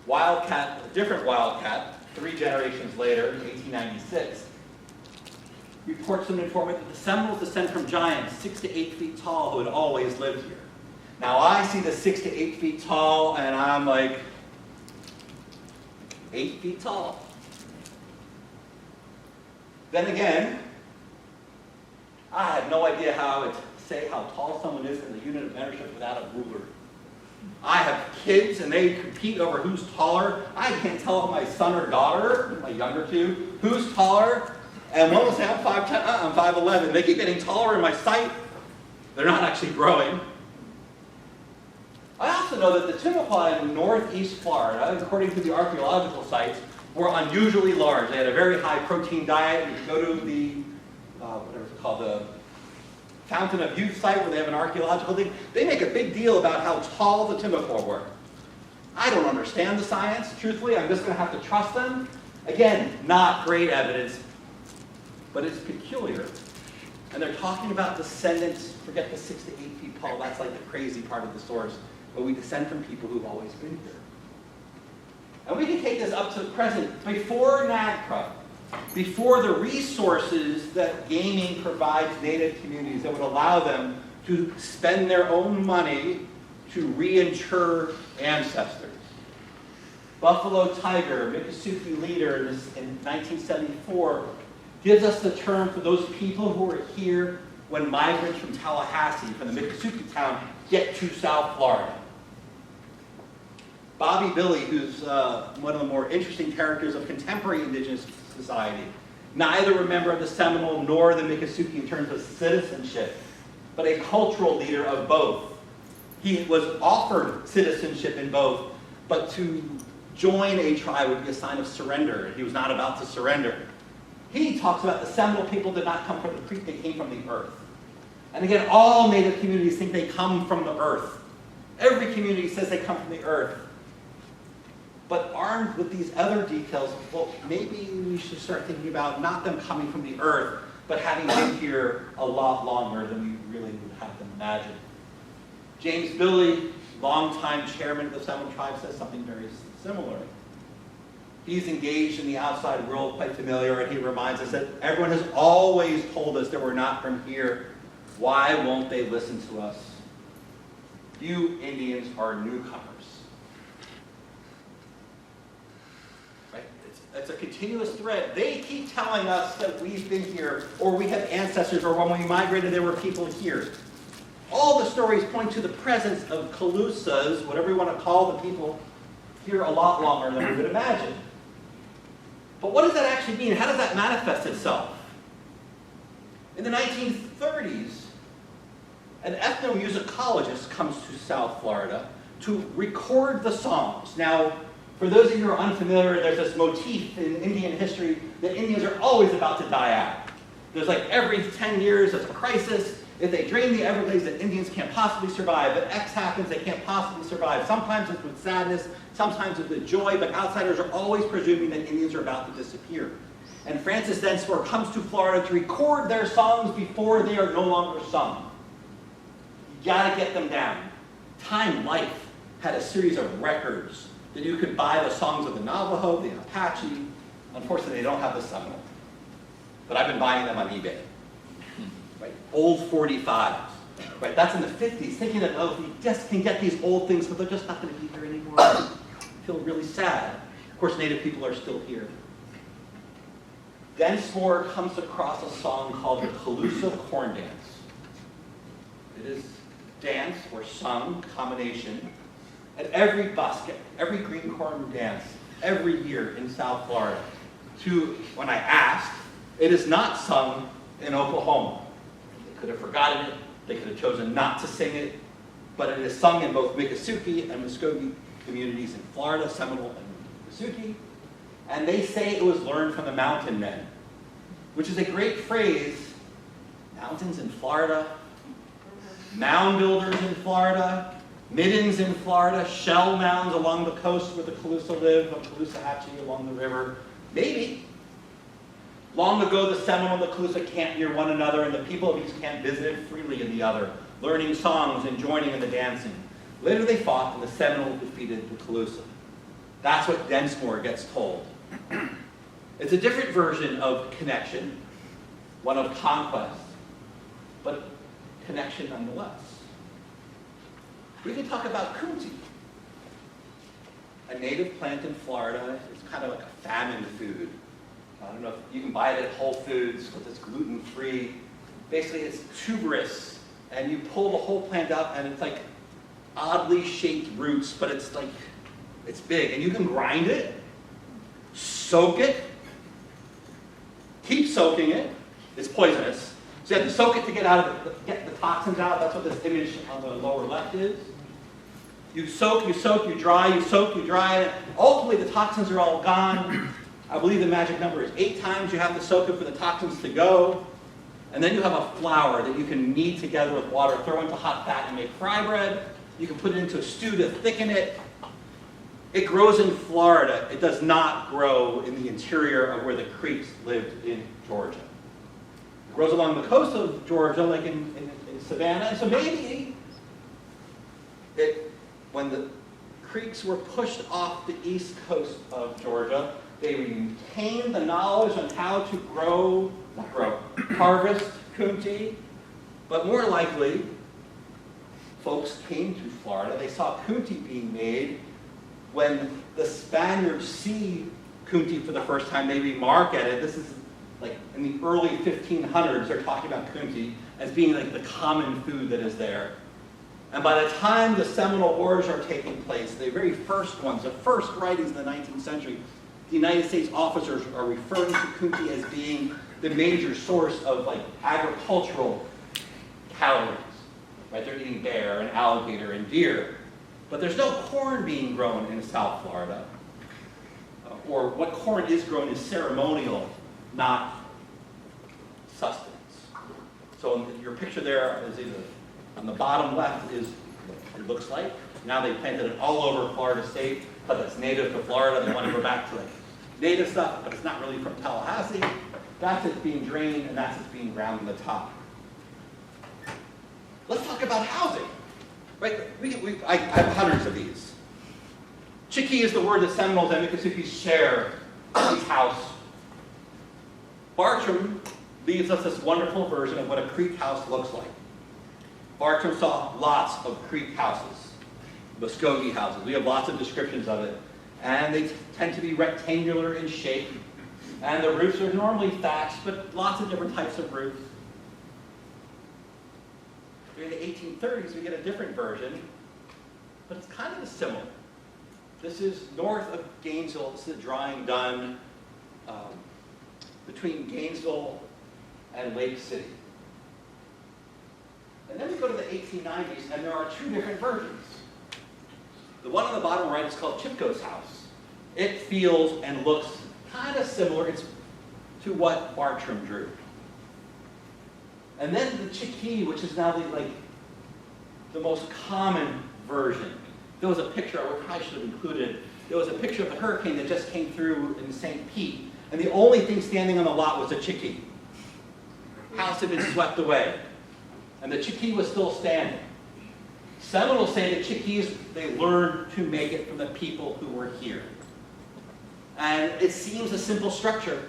Wildcat, a different Wildcat, 3 generations later, in 1896, reports an informant that the Seminoles descend from giants 6 to 8 feet tall who had always lived here. Now I see the 6 to 8 feet tall and I'm like, 8 feet tall. Then again, I have no idea how I would say how tall someone is in the unit of measurement without a ruler. I have kids and they compete over who's taller. I can't tell if my son or daughter, my younger two, who's taller. And one will say, I'm 5'10", I'm 5'11". They keep getting taller in my sight. They're not actually growing. I also know that the Timucua in northeast Florida, according to the archaeological sites, were unusually large. They had a very high protein diet. You can go to the, whatever it's called, the Fountain of Youth site where they have an archaeological thing. They make a big deal about how tall the Timucua were. I don't understand the science, truthfully. I'm just going to have to trust them. Again, not great evidence, but it's peculiar. And they're talking about descendants, forget the 6 to 8 feet tall, that's like the crazy part of the source, but we descend from people who've always been here. And we can take this up to the present. Before NAGPRA, before the resources that gaming provides Native communities that would allow them to spend their own money to reinter ancestors. Buffalo Tiger, Miccosukees leader in 1974, gives us the term for those people who are here when migrants from Tallahassee, from the Miccosukees town, get to South Florida. Bobby Billy, who's one of the more interesting characters of contemporary Indigenous society, neither a member of the Seminole nor the Miccosukees in terms of citizenship, but a cultural leader of both. He was offered citizenship in both, but to join a tribe would be a sign of surrender. He was not about to surrender. He talks about the Seminole people did not come from the creek, they came from the earth. And again, all Native communities think they come from the earth. Every community says they come from the earth. But armed with these other details, well, maybe we should start thinking about not them coming from the earth, but having been here a lot longer than we really would have them imagine. James Billy, longtime chairman of the Seminole tribe, says something very similar. He's engaged in the outside world, quite familiar, and he reminds us that everyone has always told us that we're not from here. Why won't they listen to us? You Indians are newcomers. Right? It's a continuous thread. They keep telling us that we've been here, or we have ancestors, or when we migrated there were people here. All the stories point to the presence of Calusas, whatever you want to call the people, here a lot longer than we would imagine. But what does that actually mean? How does that manifest itself? In the 1930s, an ethnomusicologist comes to South Florida to record the songs. Now, for those of you who are unfamiliar, there's this motif in Indian history that Indians are always about to die out. There's like every 10 years there's a crisis. If they drain the Everglades, then Indians can't possibly survive. If X happens, they can't possibly survive. Sometimes it's with sadness, sometimes it's with joy, but outsiders are always presuming that Indians are about to disappear. And Francis Densmore comes to Florida to record their songs before they are no longer sung. You gotta get them down. Time Life had a series of records that you could buy the songs of the Navajo, the Apache. Unfortunately, they don't have the Seminole. But I've been buying them on eBay. Right? Old 45s. Right? That's in the 50s, thinking that, oh, we just can get these old things, but they're just not going to be here anymore. I feel really sad. Of course, Native people are still here. Densmore comes across a song called the Calusa Corn Dance. It is dance or sung combination at every busket, every green corn dance, every year in South Florida. When I asked, it is not sung in Oklahoma. They could have forgotten it. They could have chosen not to sing it. But it is sung in both Miccosukees and Muskogee communities in Florida, Seminole and Miccosukees. And they say it was learned from the mountain men, which is a great phrase. Mountains in Florida, mound builders in Florida, middens in Florida, shell mounds along the coast where the Calusa live, of Caloosahatchee along the river. Maybe. Long ago, the Seminole and the Calusa camped near one another, and the people of each camp visited freely in the other, learning songs and joining in the dancing. Later they fought, and the Seminole defeated the Calusa. That's what Densmore gets told. It's a different version of connection, one of conquest, but connection nonetheless. We can talk about kunti, a native plant in Florida. It's kind of like a famine food. I don't know if you can buy it at Whole Foods because it's gluten-free. Basically, it's tuberous, and you pull the whole plant out, and it's like oddly shaped roots, but it's like, it's big. And you can grind it, soak it, keep soaking it. It's poisonous. So you have to soak it to get the toxins out. That's what this image on the lower left is. You soak, you dry, you soak, you dry. Ultimately, the toxins are all gone. I believe the magic number is 8 times you have to soak it for the toxins to go. And then you have a flour that you can knead together with water, throw into hot fat and make fry bread. You can put it into a stew to thicken it. It grows in Florida. It does not grow in the interior of where the Creeks lived in Georgia. It grows along the coast of Georgia, like in Savannah. And so maybe when the Creeks were pushed off the east coast of Georgia, they retained the knowledge on how to harvest coontie, but more likely, folks came to Florida. They saw coontie being made. When the Spaniards see coontie for the first time, they remark at it. This is like in the early 1500s, they're talking about coontie as being like the common food that is there. And by the time the Seminole Wars are taking place, the very first ones, the first writings in the 19th century, the United States officers are referring to coontie as being the major source of like agricultural calories. Right? They're eating bear and alligator and deer. But there's no corn being grown in South Florida. Or what corn is grown is ceremonial, not sustenance. So your picture there is either on the bottom left is what it looks like. Now they planted it all over Florida State because it's native to Florida. They want to go back to like native stuff, but it's not really from Tallahassee. That's it being drained, and that's it being ground in the top. Let's talk about housing. Right? I have hundreds of these. Chickee is the word that Seminoles and Miccosukees share in each house. Bartram leaves us this wonderful version of what a Creek house looks like. Bartram saw lots of Creek houses, Muskogee houses. We have lots of descriptions of it. And they tend to be rectangular in shape. And the roofs are normally thatched, but lots of different types of roofs. In the 1830s, we get a different version, but it's kind of similar. This is north of Gainesville. This is a drawing done between Gainesville and Lake City. And then we go to the 1890s, and there are 2 different versions. The one on the bottom right is called Chipko's house. It feels and looks kind of similar to what Bartram drew. And then the Chickee, which is now the most common version. There was a picture, I probably should have included, there was a picture of the hurricane that just came through in St. Pete. And the only thing standing on the lot was a Chickee. House had been swept away. And the Chickee was still standing. Seminoles say that Chickees, they learned to make it from the people who were here. And it seems a simple structure.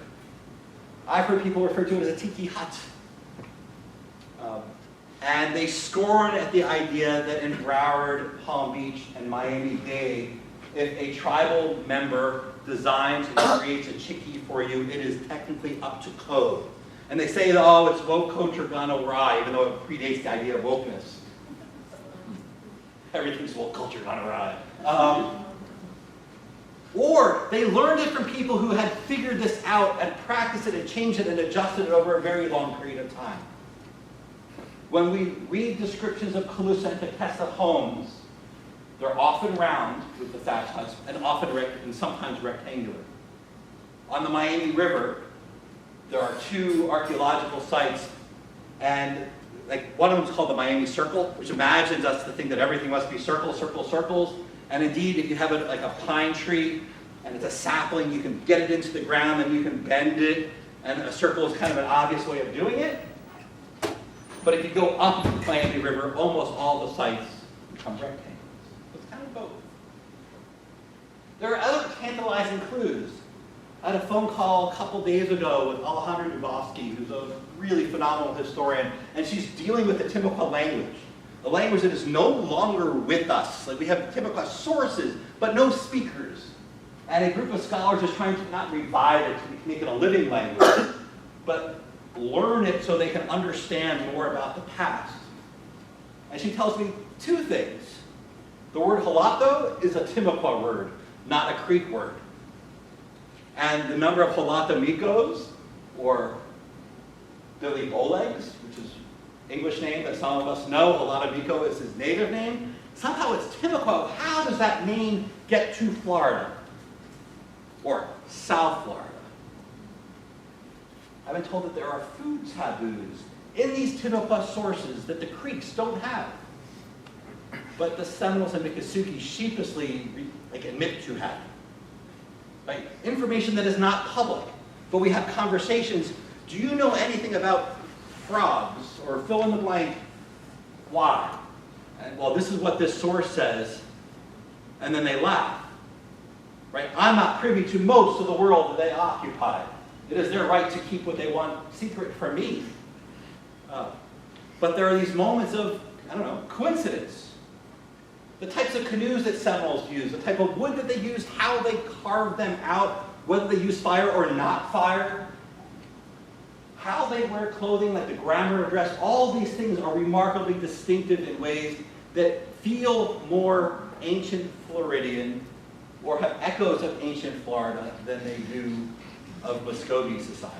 I've heard people refer to it as a tiki hut. And they scorn at the idea that in Broward, Palm Beach, and Miami-Dade, if a tribal member designs and creates a Chickee for you, it is technically up to code. And they say, oh, it's woke culture gone awry, even though it predates the idea of wokeness. Everything's woke culture gone awry. Or they learned it from people who had figured this out and practiced it and changed it and adjusted it over a very long period of time. When we read descriptions of Calusa and Tequesta homes, they're often round with the thatch huts and sometimes rectangular. On the Miami River, there are 2 archaeological sites, and one of them is called the Miami Circle, which imagines us to think that everything must be circles, circles, circles. And indeed, if you have it like a pine tree and it's a sapling, you can get it into the ground and you can bend it, and a circle is kind of an obvious way of doing it. But if you go up the Miami River, almost all the sites become rectangles. So it's kind of both. There are other tantalizing clues. I had a phone call a couple days ago with Alejandra Yugnee-Fuskee, who's a really phenomenal historian, and she's dealing with the Timucua language. A language that is no longer with us. Like we have Timucua sources, but no speakers. And a group of scholars is trying to not revive it to make it a living language, but learn it so they can understand more about the past. And she tells me 2 things. The word halato is a Timucua word, not a Creek word. And the number of halata micos or Billy Bowlegs, which is English name that some of us know. Haladamiko is his native name. Somehow it's Timucua. How does that name get to Florida? Or South Florida? I've been told that there are food taboos in these Timucua sources that the Creeks don't have. But the Seminoles and Miccosukees sheepishly admit to have. Right? Information that is not public. But we have conversations. Do you know anything about frogs? Or fill in the blank, why? And, well, this is what this source says. And then they laugh. Right? I'm not privy to most of the world that they occupy. It is their right to keep what they want secret from me. But there are these moments of, I don't know, coincidence. The types of canoes that Seminoles use, the type of wood that they use, how they carve them out, whether they use fire or not fire, how they wear clothing, like the grammar of dress, all these things are remarkably distinctive in ways that feel more ancient Floridian or have echoes of ancient Florida than they do of Muscogee society.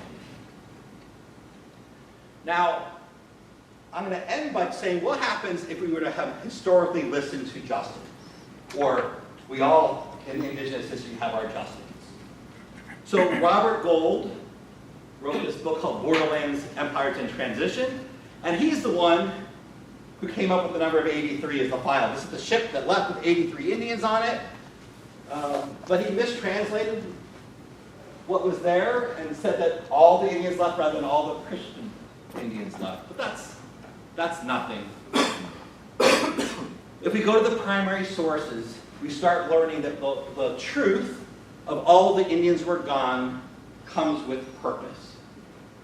Now, I'm going to end by saying what happens if we were to have historically listened to Justin, or we all in Indigenous history have our Justins. So Robert Gold wrote this book called Borderlands, Empires in Transition, and he's the one who came up with the number of 83 as the file. This is the ship that left with 83 Indians on it, but he mistranslated what was there and said that all the Indians left rather than all the Christian Indians left. But that's nothing. If we go to the primary sources, we start learning that the truth of all the Indians were gone comes with purpose.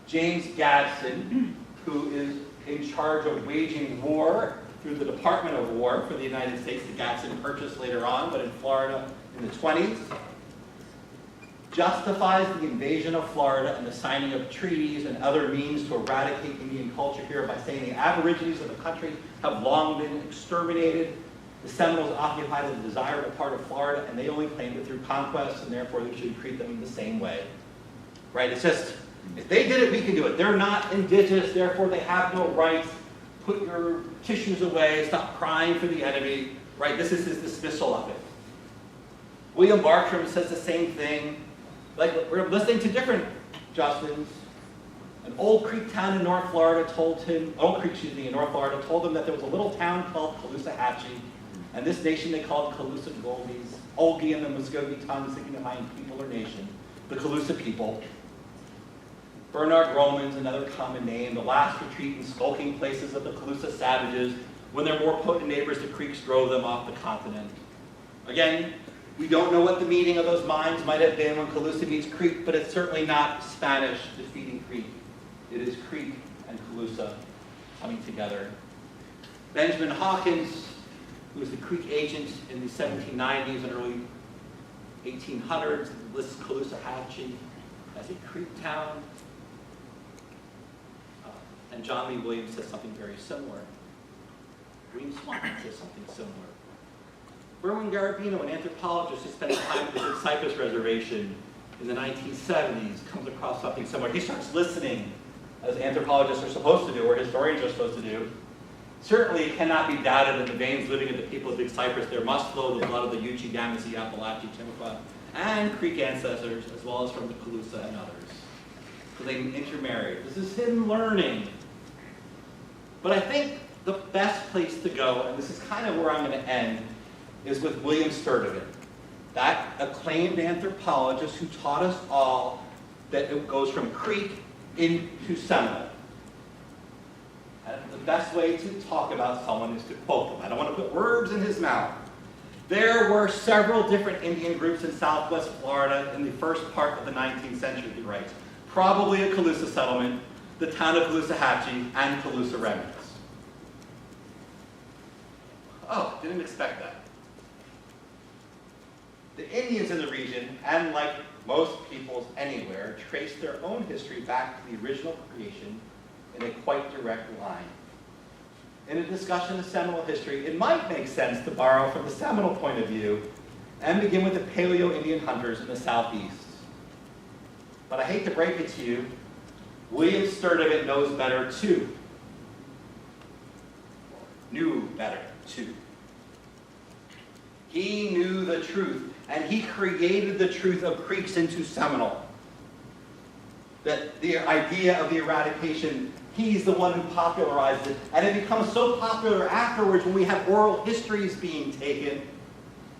James Gadsden, who is in charge of waging war through the Department of War for the United States, the Gadsden Purchase later on, but in Florida in the 20s, justifies the invasion of Florida and the signing of treaties and other means to eradicate Indian culture here by saying the Aborigines of the country have long been exterminated. The Seminoles occupied a desirable part of Florida, and they only claimed it through conquest, and therefore we should treat them in the same way. Right? It's just, if they did it, we can do it. They're not indigenous, therefore they have no rights. Put your tissues away, stop crying for the enemy. Right? This is his dismissal of it. William Bartram says the same thing. Like, we're listening to different Justins. An Old Creek town in North Florida told him, in North Florida told him that there was a little town called Caloosahatchee, and this nation they called Calusa Goldies, Olgi in the Muscogee tongue, signifying people or nation, the Calusa people. Bernard Romans, another common name, the last retreat and skulking places of the Calusa savages. When their more potent neighbors, the Creeks, drove them off the continent. Again, we don't know what the meaning of those minds might have been when Calusa meets Creek, but it's certainly not Spanish defeating Creek. It is Creek and Calusa coming together. Benjamin Hawkins, who was the Creek agent in the 1790s and early 1800s, lists Caloosahatchee as a Creek town. And John Lee Williams says something very similar. William Swan says something similar. Berwin Garabino, an anthropologist who spent time at the Big Cypress Reservation in the 1970s, comes across something similar. He starts listening, as anthropologists are supposed to do, or historians are supposed to do. Certainly, it cannot be doubted that the veins living in the people of Big Cypress, there must flow the blood of the Yuchi, Yamasee, Appalachee, Timucua, and Creek ancestors, as well as from the Calusa and others. So they intermarried. This is him learning. But I think the best place to go, and this is kind of where I'm going to end, is with William Sturdivant, that acclaimed anthropologist who taught us all that it goes from Creek into Seminole. And the best way to talk about someone is to quote them. I don't want to put words in his mouth. There were several different Indian groups in southwest Florida in the first part of the 19th century, he writes. Probably a Calusa settlement, the town of Caloosahatchee, and Calusa remnants. Oh, didn't expect that. The Indians in the region, and like most peoples anywhere, trace their own history back to the original creation in a quite direct line. In a discussion of Seminole history, it might make sense to borrow from the Seminole point of view and begin with the Paleo-Indian hunters in the southeast. But I hate to break it to you, William Sturdivant knows better too. Knew better too. He knew the truth, and he created the truth of Creeks into Seminole. That the idea of the eradication, he's the one who popularized it, and it becomes so popular afterwards when we have oral histories being taken.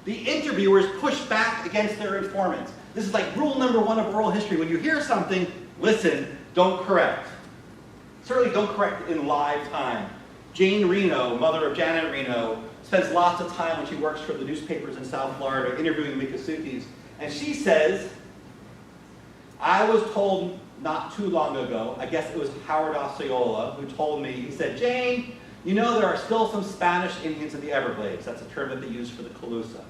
The interviewers push back against their informants. This is like rule number one of oral history. When you hear something, listen, don't correct. Certainly don't correct in live time. Jane Reno, mother of Janet Reno, spends lots of time when she works for the newspapers in South Florida interviewing Miccosukees. And she says, I was told not too long ago, I guess it was Howard Osceola who told me, he said, Jane, you know there are still some Spanish Indians in the Everglades. That's a term that they use for the Calusa.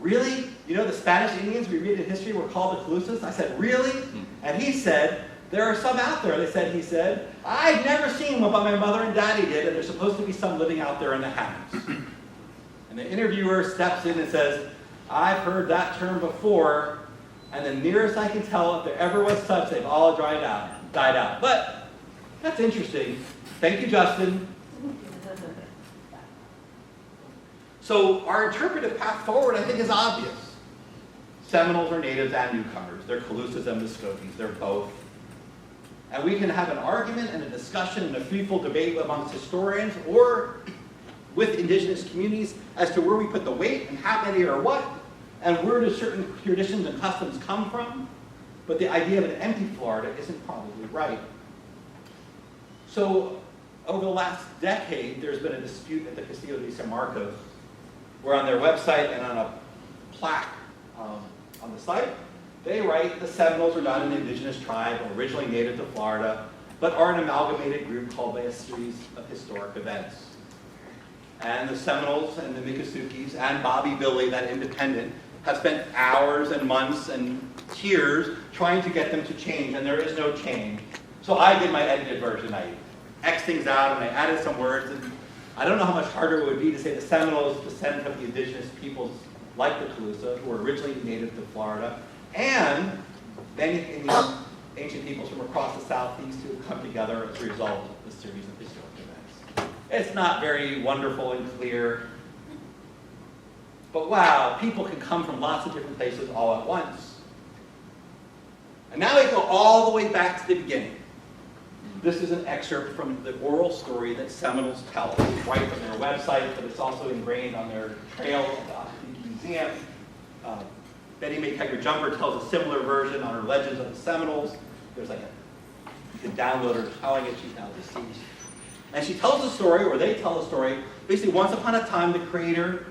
Really? You know the Spanish Indians we read in history were called the Calusas? I said, really? And he said, there are some out there. He said, I've never seen them, but my mother and daddy did, and there's supposed to be some living out there in the house. And the interviewer steps in and says, I've heard that term before, and the nearest I can tell, if there ever was such, they've all died out. But that's interesting. Thank you, Justin. So our interpretive path forward, I think, is obvious. Seminoles are natives and newcomers. They're Calusas and Muskogees. They're both. And we can have an argument and a discussion and a fruitful debate amongst historians or with indigenous communities as to where we put the weight and how many are what, and where do certain traditions and customs come from. But the idea of an empty Florida isn't probably right. So over the last decade, there's been a dispute at the Castillo de San Marcos, where on their website and on a plaque on the site, they write the Seminoles are not an indigenous tribe originally native to Florida, but are an amalgamated group called by a series of historic events. And the Seminoles and the Miccosukees and Bobby Billy, that independent, have spent hours and months and tears trying to get them to change, and there is no change. So I did my edited version. I X'd things out and I added some words, and I don't know how much harder it would be to say the Seminoles descend from the indigenous peoples like the Calusa, who were originally native to Florida, and many Indian ancient peoples from across the southeast who have come together as a result of this series of historic events. It's not very wonderful and clear, but wow, people can come from lots of different places all at once. And now we go all the way back to the beginning. This is an excerpt from the oral story that Seminoles tell. It's right from their website, but it's also ingrained on their trail at the Occoquan Museum. Betty Mae Tiger Jumper tells a similar version on her Legends of the Seminoles. There's like you can download her telling it, she's now deceased. And she tells the story, or they tell the story, basically once upon a time the Creator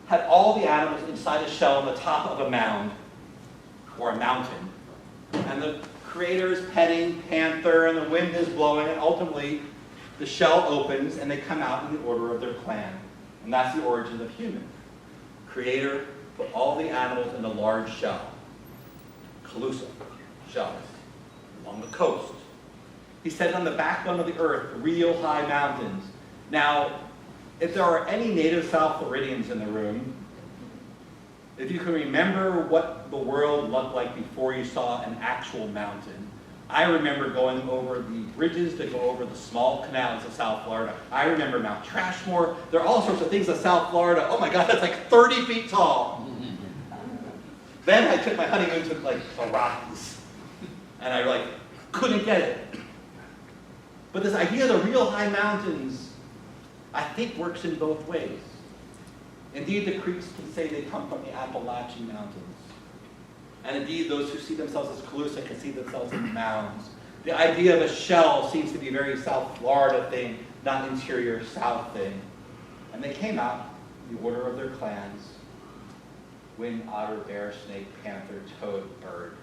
had all the animals inside a shell on the top of a mound, or a mountain. And the Creator is petting Panther, and the wind is blowing, and ultimately the shell opens and they come out in the order of their clan. And that's the origin of human. Creator put all the animals in a large shell, Calusa shells, along the coast. He said on the backbone of the earth, real high mountains. Now, if there are any native South Floridians in the room, if you can remember what the world looked like before you saw an actual mountain, I remember going over the bridges that go over the small canals of South Florida. I remember Mount Trashmore. There are all sorts of things in South Florida. Oh my God, that's like 30 feet tall. Then I took my honeymoon to like the Rockies, and I couldn't get it. But this idea of the real high mountains, I think works in both ways. Indeed, the Creeks can say they come from the Appalachian Mountains. And indeed, those who see themselves as Calusa can see themselves in mounds. The idea of a shell seems to be a very South Florida thing, not interior South thing. And they came out in the order of their clans: wind, otter, bear, snake, panther, toad, bird.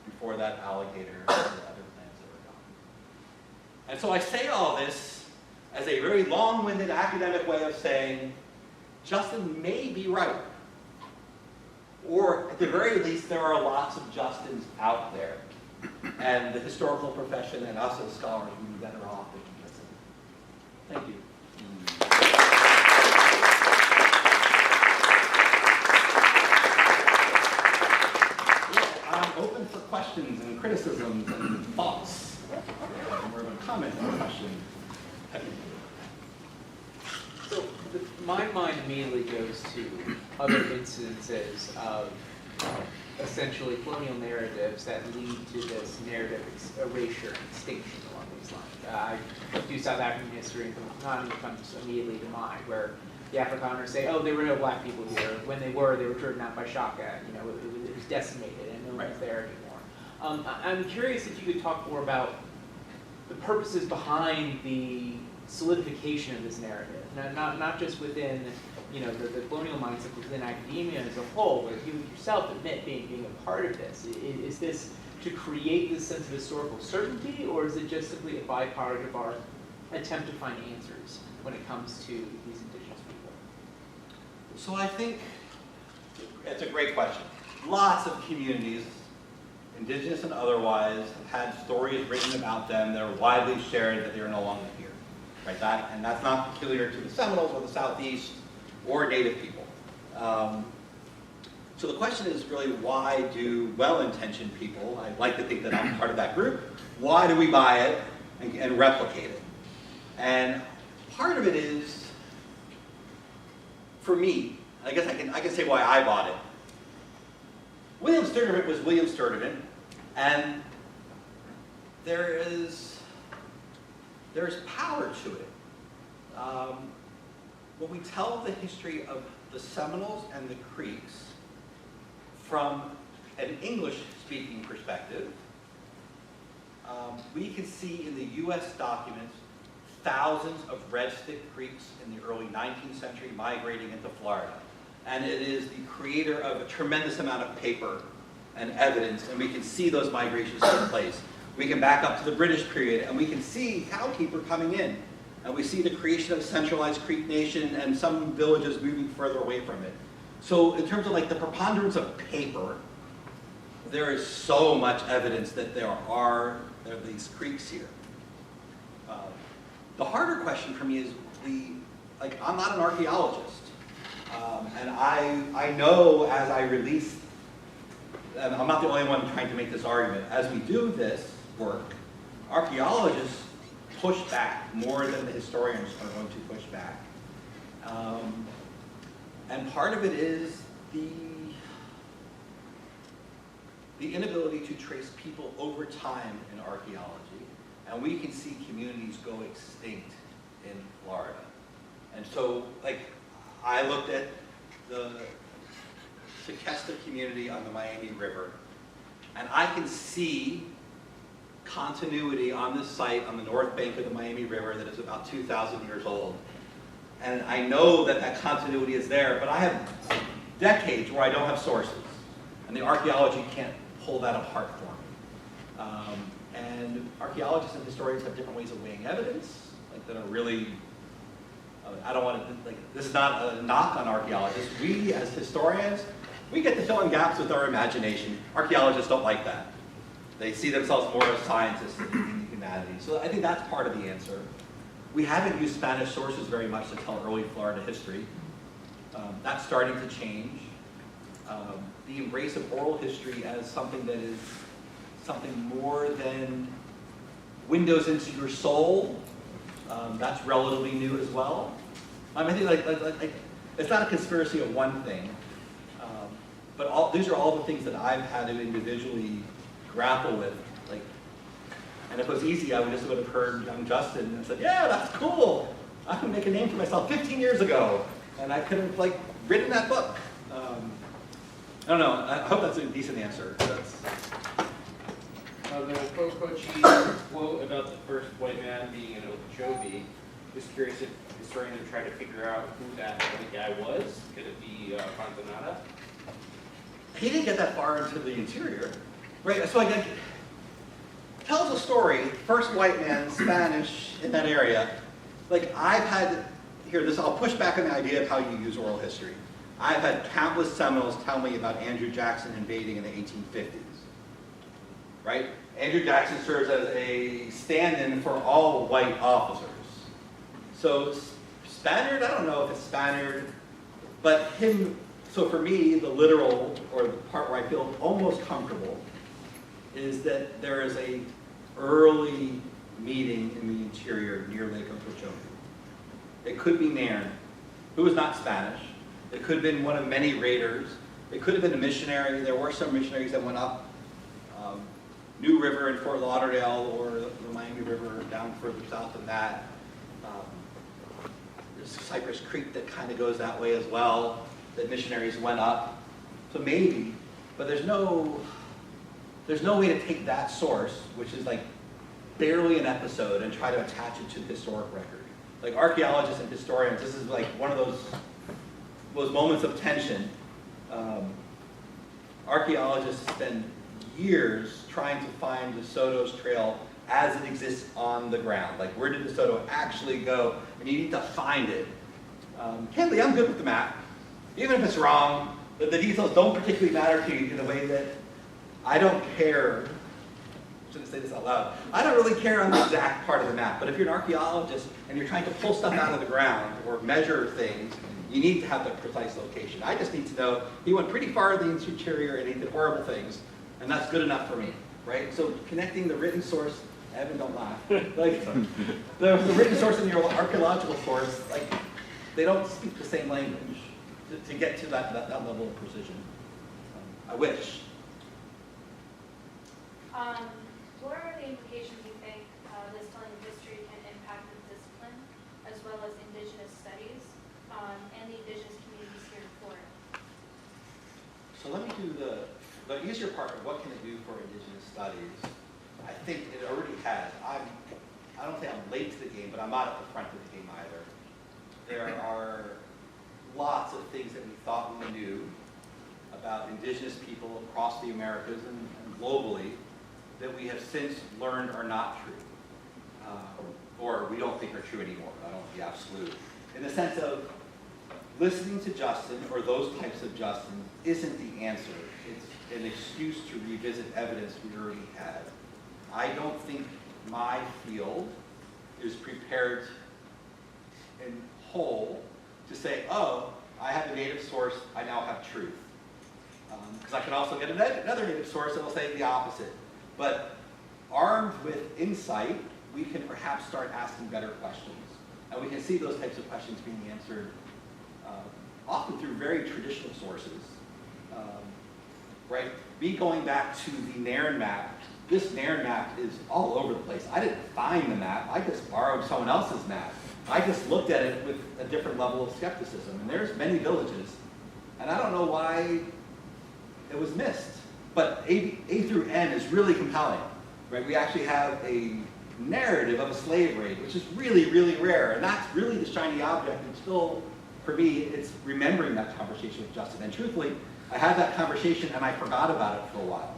Before that, alligator and the other clans that were gone. And so I say all this as a very long-winded academic way of saying, Justin may be right. Or at the very least, there are lots of Justins out there. And the historical profession and us as scholars would be better off if we listen. Thank you. open for questions and criticisms and thoughts. More of a comment than a question. So my mind immediately goes to other instances of essentially colonial narratives that lead to this narrative erasure and extinction along these lines. I do South African history, and Connie comes immediately to mind, where the Afrikaners say, oh, there were no black people here. When they were driven out by Shaka. You know, it was decimated and no one's there anymore. I'm curious if you could talk more about the purposes behind the solidification of this narrative, not just within, you know, the colonial mindset, but within academia as a whole, where you yourself admit being a part of this. Is this to create this sense of historical certainty, or is it just simply a byproduct of our attempt to find answers when it comes to these indigenous people? So I think it's a great question. Lots of communities, indigenous and otherwise, have had stories written about them that are widely shared that they are no longer here. Right? And that's not peculiar to the Seminoles or the Southeast or Native people. So the question is really, why do well-intentioned people, I like to think that I'm part of that group, why do we buy it and replicate it? And part of it is, for me, I guess I can say why I bought it. William Sturtevant was William Sturtevant, and there's power to it. When we tell the history of the Seminoles and the Creeks from an English-speaking perspective, we can see in the U.S. documents thousands of Red Stick Creeks in the early 19th century migrating into Florida. And it is the creator of a tremendous amount of paper and evidence, and we can see those migrations take place. We can back up to the British period, and we can see Cowkeeper coming in. And we see the creation of a centralized Creek nation and some villages moving further away from it. So in terms of like the preponderance of paper, there is so much evidence that there are these creeks here. The harder question for me is I'm not an archaeologist. And I know as I release, and I'm not the only one trying to make this argument, as we do this work, archaeologists push back more than the historians are going to push back. And part of it is the inability to trace people over time in archaeology. And we can see communities go extinct in Florida. And so, I looked at the Tequesta community on the Miami River, and I can see continuity on this site on the north bank of the Miami River that is about 2,000 years old. And I know that that continuity is there, but I have decades where I don't have sources. And the archaeology can't pull that apart for me. And archaeologists and historians have different ways of weighing evidence, that are really, I don't want to, this is not a knock on archaeologists. We, as historians, we get to fill in gaps with our imagination. Archaeologists don't like that. They see themselves more as scientists than humanities. So I think that's part of the answer. We haven't used Spanish sources very much to tell early Florida history. That's starting to change. The embrace of oral history as something that is something more than windows into your soul, that's relatively new as well. I think it's not a conspiracy of one thing, but these are all the things that I've had to individually grapple with. And if it was easy, I would have heard young Justin and said, yeah, that's cool. I can make a name for myself 15 years ago. And I could have written that book. I don't know, I hope that's a decent answer. The Miccosukees quote about the first white man being an Okeechobee, just curious if historians have tried to figure out who that other guy was. Could it be Fontanada? He didn't get that far into the interior. Right, so tells a story, first white man, Spanish, in that area. I've had, I'll push back on the idea of how you use oral history. I've had countless Seminoles tell me about Andrew Jackson invading in the 1850s. Right? Andrew Jackson serves as a stand-in for all white officers. So Spaniard, I don't know if it's Spaniard, but so for me, the literal, or the part where I feel almost comfortable, is that there is a early meeting in the interior near Lake Okeechobee. It could be Nairn, who was not Spanish. It could have been one of many raiders. It could have been a missionary. There were some missionaries that went up New River in Fort Lauderdale or the Miami River down further south than that. There's Cypress Creek that kind of goes that way as well, that missionaries went up. So maybe, but there's no way to take that source, which is like barely an episode, and try to attach it to the historic record. Like archaeologists and historians, this is like one of those moments of tension. Archaeologists spend years trying to find De Soto's trail as it exists on the ground. Like, where did De Soto actually go? And you need to find it. Candidly, I'm good with the map. Even if it's wrong, the details don't particularly matter to you in the way that I don't care. I shouldn't say this out loud. I don't really care on the exact part of the map, but if you're an archaeologist and you're trying to pull stuff out of the ground or measure things, you need to have the precise location. I just need to know he went pretty far in the interior and he did horrible things, and that's good enough for me, right? So connecting the written source, Evan, don't laugh. Like the written source and your archaeological source, like they don't speak the same language to get to that level of precision. I wish. What are the implications you think this telling of history can impact the discipline, as well as Indigenous studies, and the Indigenous communities here in Florida? So let me do the easier part of what can it do for Indigenous studies. I think it already has. I don't think I'm late to the game, but I'm not at the front of the game either. There are lots of things that we thought we knew about Indigenous people across the Americas and globally that we have since learned are not true, or we don't think are true anymore. I don't want to be absolute. In the sense of listening to Justin, or those types of Justin, isn't the answer. It's an excuse to revisit evidence we already had. I don't think my field is prepared in whole to say, oh, I have a native source, I now have truth. Because I can also get another native source that will say the opposite. But armed with insight, we can perhaps start asking better questions. And we can see those types of questions being answered often through very traditional sources. Right? Me going back to the Nairn map, this Nairn map is all over the place. I didn't find the map, I just borrowed someone else's map. I just looked at it with a different level of skepticism. And there's many villages, and I don't know why it was missed. But A through N is really compelling, right? We actually have a narrative of a slave raid, which is really, really rare. And that's really the shiny object. And still, for me, it's remembering that conversation with Justin. And truthfully, I had that conversation and I forgot about it for a while.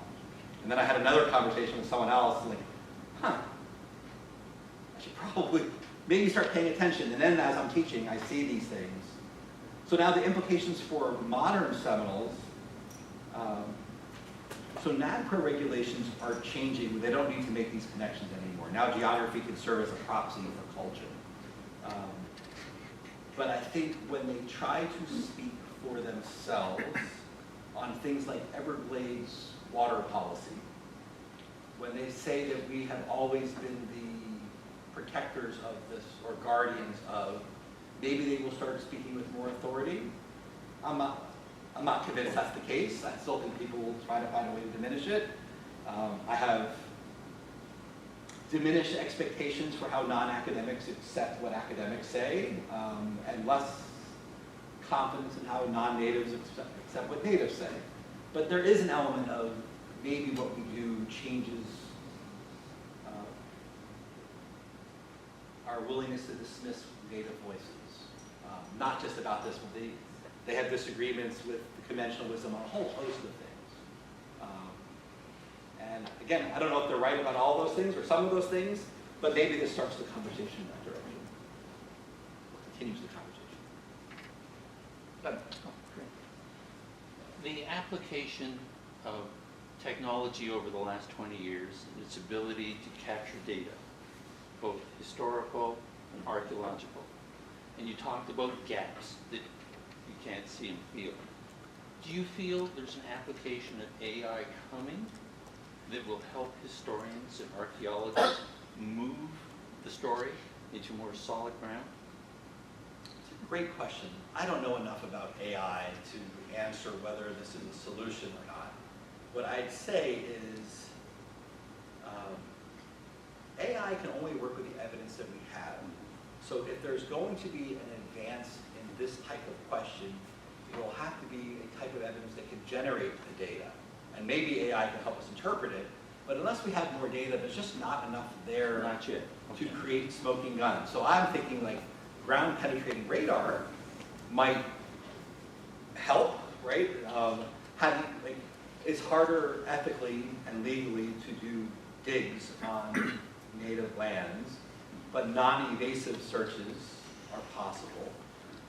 And then I had another conversation with someone else, like, I should probably maybe start paying attention. And then as I'm teaching, I see these things. So now the implications for modern Seminoles, so NAGPRA regulations are changing. They don't need to make these connections anymore. Now geography can serve as a proxy for culture. But I think when they try to speak for themselves on things like Everglades water policy, when they say that we have always been the protectors of this or guardians of, maybe they will start speaking with more authority. I'm not convinced that's the case. I still think people will try to find a way to diminish it. I have diminished expectations for how non-academics accept what academics say, and less confidence in how non-natives accept what natives say. But there is an element of maybe what we do changes our willingness to dismiss native voices. Not just about this one. They have disagreements with the conventional wisdom on a whole host of things. And again, I don't know if they're right about all those things or some of those things, but maybe this starts the conversation in that direction. Or continues the conversation. The application of technology over the last 20 years and its ability to capture data, both historical and archaeological. And you talked about gaps that you can't see and feel. Do you feel there's an application of AI coming that will help historians and archaeologists move the story into more solid ground? It's a great question. I don't know enough about AI to answer whether this is a solution or not. What I'd say is AI can only work with the evidence that we have. So if there's going to be an advance in this type of question, it will have to be a type of evidence that can generate the data. And maybe AI can help us interpret it, but unless we have more data, there's just not enough there Not yet. to create smoking guns. So I'm thinking like ground penetrating radar might help, right? It's harder ethically and legally to do digs on native lands, but non-invasive searches are possible.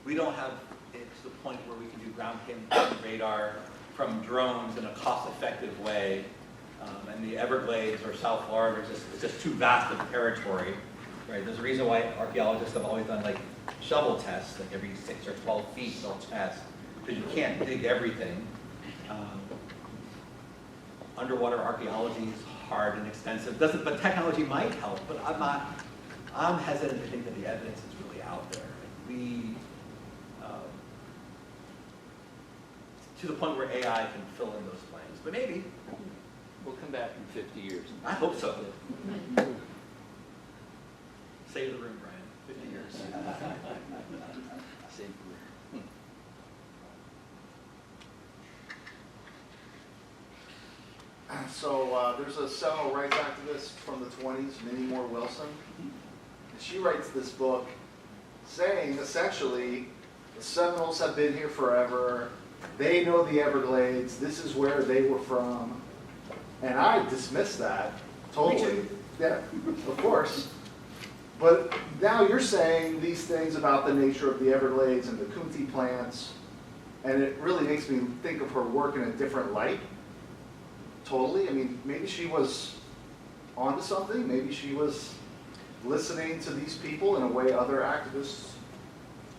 We don't have it to the point where we can do ground penetrating radar from drones in a cost-effective way. And the Everglades or South Florida is just too vast of a territory, right? There's a reason why archaeologists have always done like shovel tests, like every 6 or 12 feet they'll test, because you can't dig everything. Underwater archaeology is hard and expensive, but technology might help, but I'm hesitant to think that the evidence is really out there. To the point where AI can fill in those blanks, but maybe. We'll come back in 50 years. I hope so. Save the room, Brian. 50 years. Same career. So there's a Seminole rights activist from the 20s, Minnie Moore Wilson. And she writes this book saying, essentially, the Seminoles have been here forever. They know the Everglades. This is where they were from. And I dismiss that totally. Yeah, of course. But now you're saying these things about the nature of the Everglades and the Kunti plants, and it really makes me think of her work in a different light. Totally. I mean, maybe she was onto something. Maybe she was listening to these people in a way other activists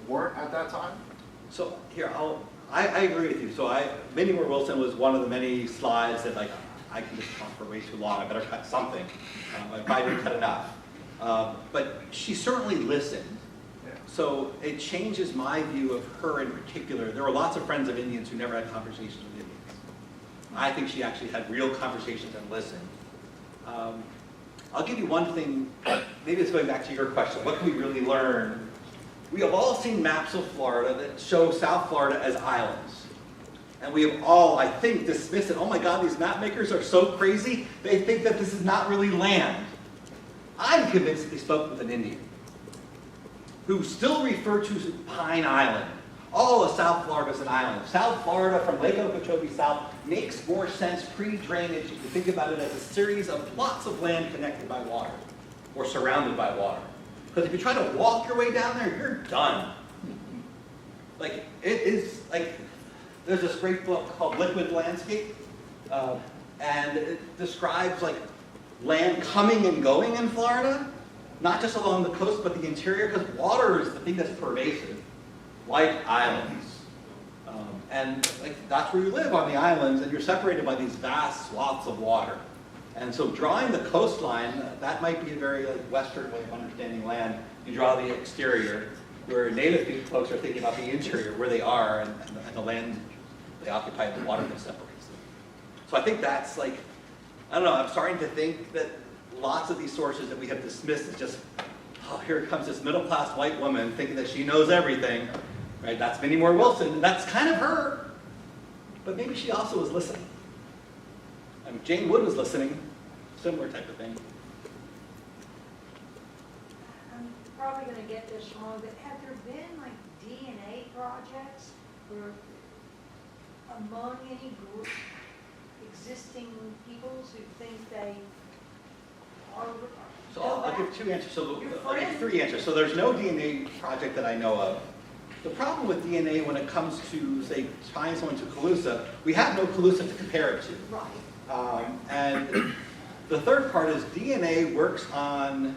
weren't at that time. So here, I agree with you. So Minnie Moore Wilson was one of the many slides that like I can just talk for way too long. I better cut something. I probably didn't cut enough. But she certainly listened. Yeah. So it changes my view of her in particular. There were lots of friends of Indians who never had conversations with Indians. I think she actually had real conversations and listened. I'll give you one thing, maybe it's going back to your question. What can we really learn? We have all seen maps of Florida that show South Florida as islands. And we have all, I think, dismissed it. Oh my God, these map makers are so crazy. They think that this is not really land. I'm convinced that they spoke with an Indian who still referred to Pine Island. All of South Florida is an island. South Florida from Lake Okeechobee south makes more sense pre-drainage if you think about it as a series of lots of land connected by water or surrounded by water. Because if you try to walk your way down there, you're done. Like, it is, like, there's this great book called Liquid Landscape, and it describes, like, land coming and going in Florida, not just along the coast, but the interior, because water is the thing that's pervasive, like islands. And like, that's where you live, on the islands, and you're separated by these vast swaths of water. And so drawing the coastline, that might be a very like, Western way of understanding land. You draw the exterior, where native folks are thinking about the interior, where they are, and the land they occupy, the water that separates them. So I think that's like, I don't know, I'm starting to think that lots of these sources that we have dismissed is just, oh, here comes this middle-class white woman thinking that she knows everything, right? That's Minnie Moore Wilson, and that's kind of her. But maybe she also was listening. I mean, Jane Wood was listening, similar type of thing. I'm probably going to get this wrong, but have there been like DNA projects or among any group existing peoples who think they are? So I'll give two answers. So Your I'll give friend. three answers. So there's no DNA project that I know of. The problem with DNA when it comes to, say, tying someone to Calusa, we have no Calusa to compare it to. Right. And the third part is DNA works on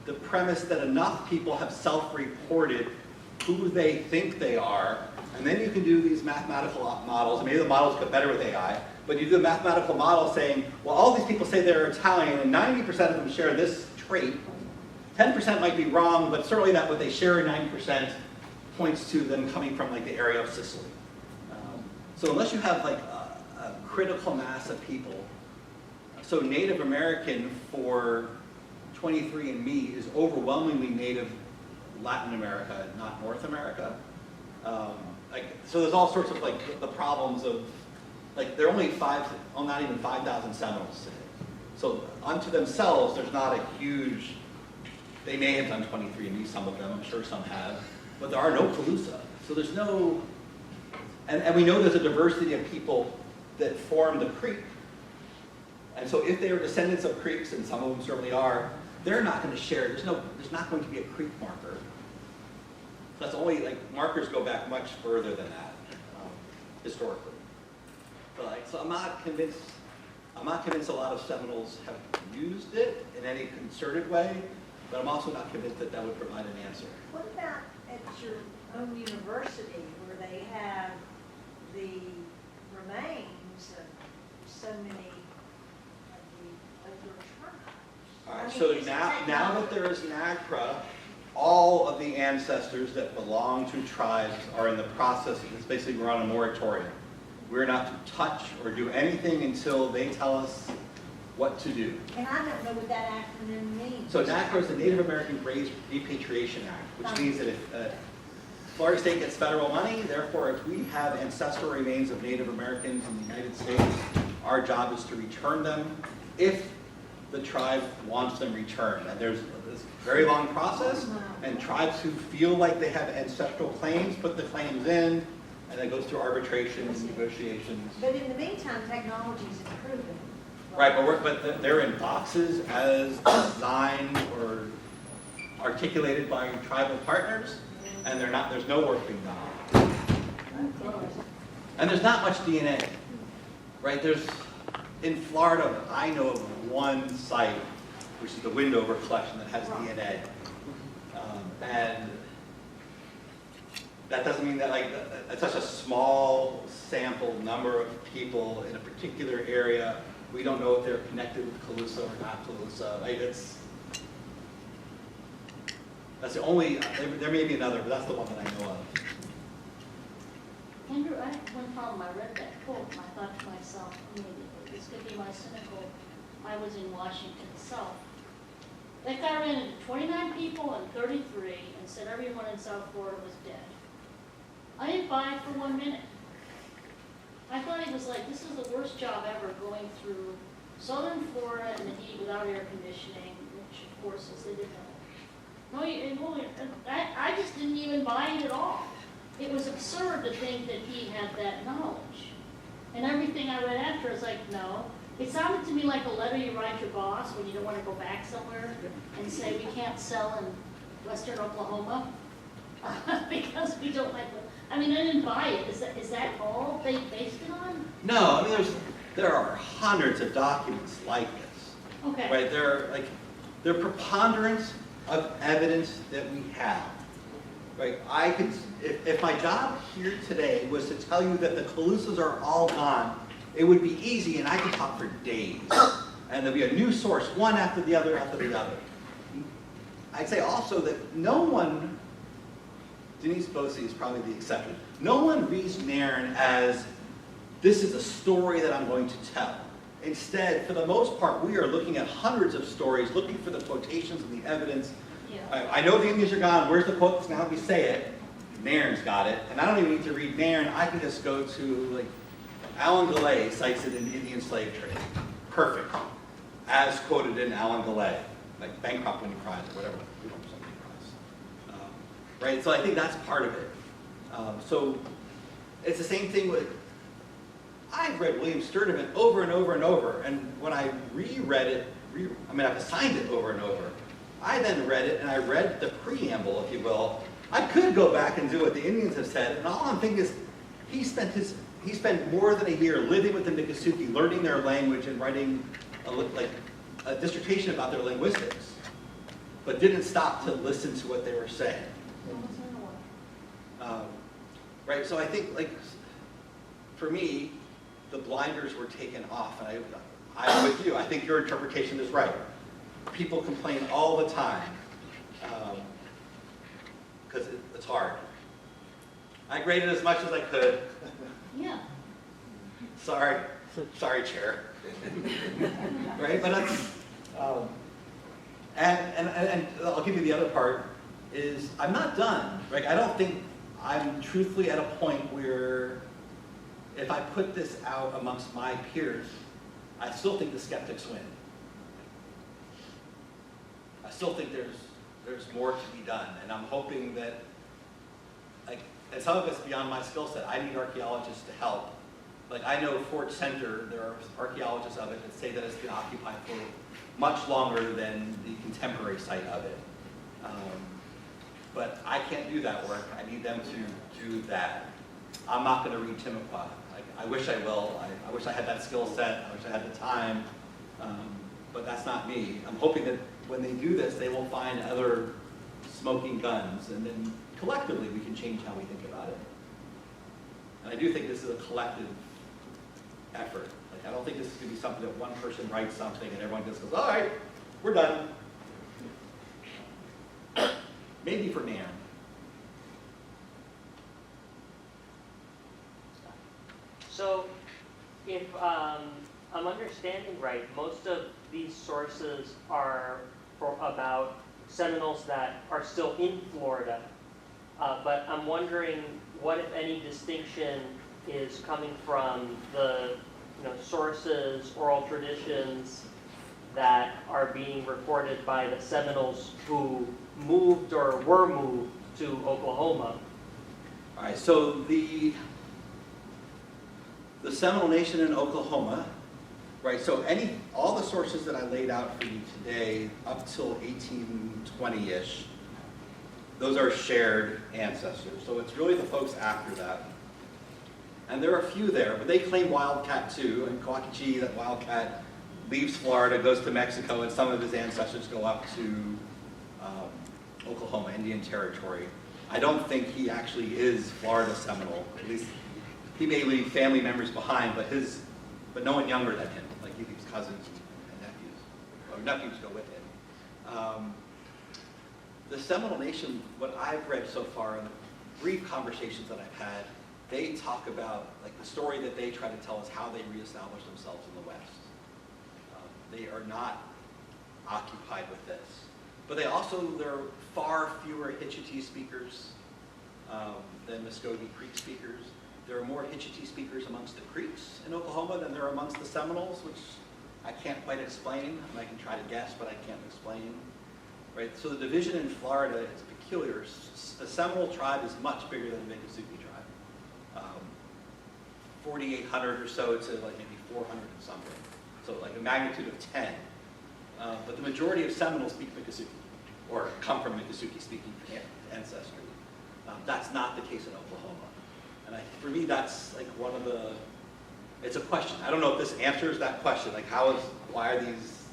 the premise that enough people have self-reported who they think they are, and then you can do these mathematical models, and maybe the models get better with AI, But you do a mathematical model saying, well, all these people say they're Italian, and 90% of them share this trait. 10% might be wrong, but certainly not what they share, 90% points to them coming from like the area of Sicily. So unless you have like a critical mass of people, so Native American for 23andMe is overwhelmingly Native Latin America, not North America. So there's all sorts of like the problems of, like there are only not even 5,000 Seminoles today. So unto themselves, there's not a huge, they may have done 23andMe, some of them, I'm sure some have, but there are no Calusa. So there's no, and we know there's a diversity of people that form the Creek. And so if they are descendants of Creeks, and some of them certainly are, they're not going to share, there's not going to be a Creek marker. That's only, like, markers go back much further than that, historically. But so I'm not convinced a lot of Seminoles have used it in any concerted way, but I'm also not convinced that that would provide an answer. What about at your own university where they have the remains of so many of your tribes? All I right, mean, so is it now that there is NAGPRA, all of the ancestors that belong to tribes are in the process, it's basically we're on a moratorium. We're not to touch or do anything until they tell us what to do. And I don't know what that acronym means. So NAGPRA is the Native American Repatriation Act, which means that if Florida State gets federal money, therefore if we have ancestral remains of Native Americans in the United States, our job is to return them if the tribe wants them returned. And there's this very long process, and tribes who feel like they have ancestral claims put the claims in, and it goes through arbitration and negotiations. But in the meantime, technology is improving. Right, but they're in boxes as designed or articulated by tribal partners, and there's no work being done. And there's not much DNA, right? In Florida, I know of one site, which is the Windover collection that has DNA. And that doesn't mean that it's such a small sample number of people in a particular area. We don't know if they're connected with Calusa or not Calusa. That's the only, there may be another, but that's the one that I know of. Andrew, I had one problem. I read that quote and I thought to myself, this could be my cynical, I was in Washington South. That guy ran into 29 people and 33 and said everyone in South Florida was dead. I didn't buy it for 1 minute. I thought he was like, this is the worst job ever, going through southern Florida in the heat without air conditioning, which of course is they didn't know. I just didn't even buy it at all. It was absurd to think that he had that knowledge. And everything I read after was like, no. It sounded to me like a letter you write your boss when you don't want to go back somewhere and say we can't sell in western Oklahoma because we don't like the, I didn't buy it. Is that all they based it on? No, there are hundreds of documents like this. Okay. Right, they're preponderance of evidence that we have. Right, if my job here today was to tell you that the Calusas are all gone, it would be easy and I could talk for days. And there'd be a new source, one after the other after the other. I'd say also that no one, Denise Bosey is probably the exception, no one reads Nairn as, this is a story that I'm going to tell. Instead, for the most part, we are looking at hundreds of stories, looking for the quotations and the evidence. Yeah. I know the Indians are gone, where's the quote? Now we say it. Nairn's got it. And I don't even need to read Nairn, I can just go to, Alan Gallay cites it in the Indian slave trade. Perfect. As quoted in Alan Gallay. Bancroft when he cries, or whatever. Somebody cries. Right, so I think that's part of it. So it's the same thing with, I've read William Sturdivant over and over and over, and when I reread it, I've assigned it over and over, I then read it, and I read the preamble, if you will. I could go back and do what the Indians have said, and all I'm thinking is, he spent more than a year living with the Miccosukees, learning their language and writing a dissertation about their linguistics, but didn't stop to listen to what they were saying. Right, so I think, for me, the blinders were taken off, and I'm with you. I think your interpretation is right. People complain all the time because it's hard. I graded as much as I could. Yeah. Sorry, Chair. Right, but that's, and I'll give you the other part, is I'm not done, right? I don't think I'm truthfully at a point where if I put this out amongst my peers, I still think the skeptics win. I still think there's more to be done, and I'm hoping that, like, and some of it's beyond my skill set. I need archaeologists to help. Like, I know Fort Center, there are archaeologists of it that say that it's been occupied for much longer than the contemporary site of it. But I can't do that work. I need them to do that. I'm not going to read Timucua. I wish I will. I wish I had that skill set. I wish I had the time. But that's not me. I'm hoping that when they do this, they will find other smoking guns, and then collectively we can change how we think about it. And I do think this is a collective effort. Like, I don't think this is going to be something that one person writes something and everyone just goes, all right, we're done. Maybe for NAM. So, if I'm understanding right, most of these sources are about Seminoles that are still in Florida. But I'm wondering what, if any, distinction is coming from the sources, oral traditions that are being recorded by the Seminoles who moved or were moved to Oklahoma. All right, so the Seminole Nation in Oklahoma, right, so all the sources that I laid out for you today up till 1820-ish, those are shared ancestors. So it's really the folks after that. And there are a few there, but they claim Wildcat too, and Coahuila, that Wildcat leaves Florida, goes to Mexico, and some of his ancestors go up to Oklahoma, Indian Territory. I don't think he actually is Florida Seminole. At least he may leave family members behind, but no one younger than him. Like, he leaves cousins and nephews, or nephews go with him. The Seminole Nation, what I've read so far in the brief conversations that I've had, they talk about, like, the story that they try to tell us how they reestablished themselves in the West. They are not occupied with this. But there are far fewer Hitchiti speakers than Muskogee Creek speakers. There are more Hitchiti speakers amongst the Creeks in Oklahoma than there are amongst the Seminoles, which I can't quite explain. I can try to guess, but I can't explain. Right? So the division in Florida is peculiar. The Seminole tribe is much bigger than the Miccosukees tribe. 4,800 or so to like maybe 400 and something. So like a magnitude of 10. But the majority of Seminoles speak Miccosukee, or come from Miccosukee-speaking ancestry. That's not the case in Oklahoma. And for me, that's like one of the, it's a question. I don't know if this answers that question. Like, why are these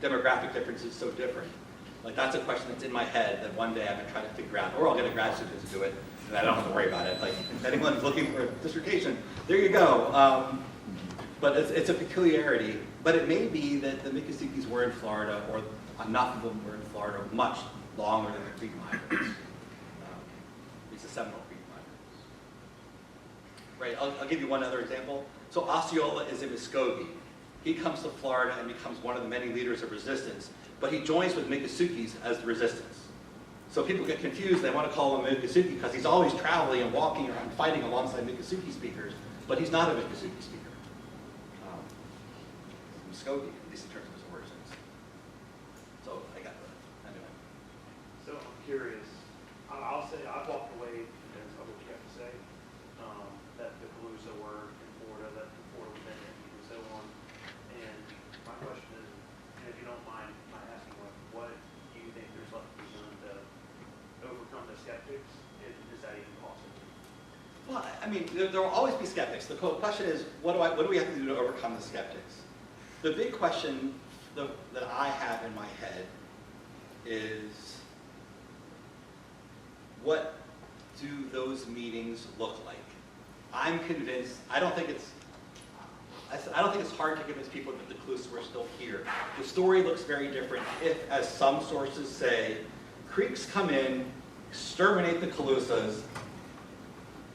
demographic differences so different? Like, that's a question that's in my head that one day I'm going to try to figure out, or I'll get a grad student to do it, and I don't have to worry about it. Like, if anyone's looking for a dissertation, there you go. But it's a peculiarity. But it may be that the Miccosukees were in Florida, or enough of them were in Florida much longer than the Creek migrants. At least the Seminole Creek migrants. Right, I'll give you one other example. So Osceola is a Muskogee. He comes to Florida and becomes one of the many leaders of resistance, but he joins with Miccosukees as the resistance. So people get confused, they want to call him Miccosukee because he's always traveling and walking around fighting alongside Miccosukee speakers, but he's not a Miccosukee speaker. Muskogee, at least in terms of his origins. So I got that. Anyway. So I'm curious. I'll say I've walked away from what you have to say. That the Calusa were in Florida, that Florida was in it, and so on. And my question is, and if you don't mind my asking, what do you think there's left to be done to overcome the skeptics? Is that even possible? Well, I mean, there will always be skeptics. The question is, what do we have to do to overcome the skeptics? The big question that I have in my head is, what do those meetings look like? I'm convinced, I don't think it's, I don't think it's hard to convince people that the Calusa were still here. The story looks very different if, as some sources say, Creeks come in, exterminate the Calusas.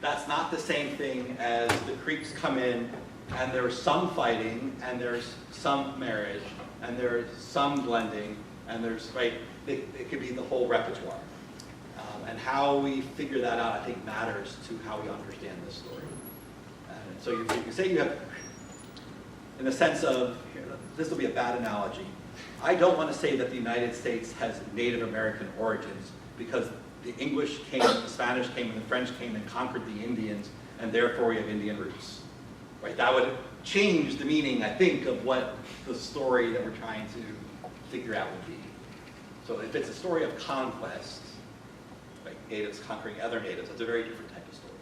That's not the same thing as the Creeks come in and there's some fighting and there's some marriage and there's some blending and there's, right, it could be the whole repertoire. And how we figure that out, I think, matters to how we understand this story. And so you can say you have, in the sense of, here, this will be a bad analogy. I don't want to say that the United States has Native American origins because the English came, the Spanish came, and the French came and conquered the Indians, and therefore we have Indian roots. Right? That would change the meaning, I think, of what the story that we're trying to figure out would be. So if it's a story of conquest, like natives conquering other natives, that's a very different type of story.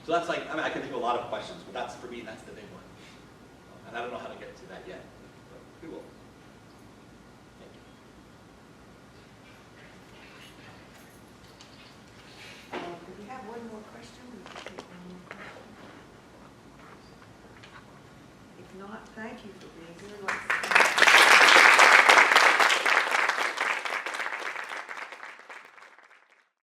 So that's like, I mean, I can think of a lot of questions, but that's, for me, that's the big one. And I don't know how to get to that yet, but we will. Thank you. Do we have one more question? We can take one more question. If not, thank you for being here.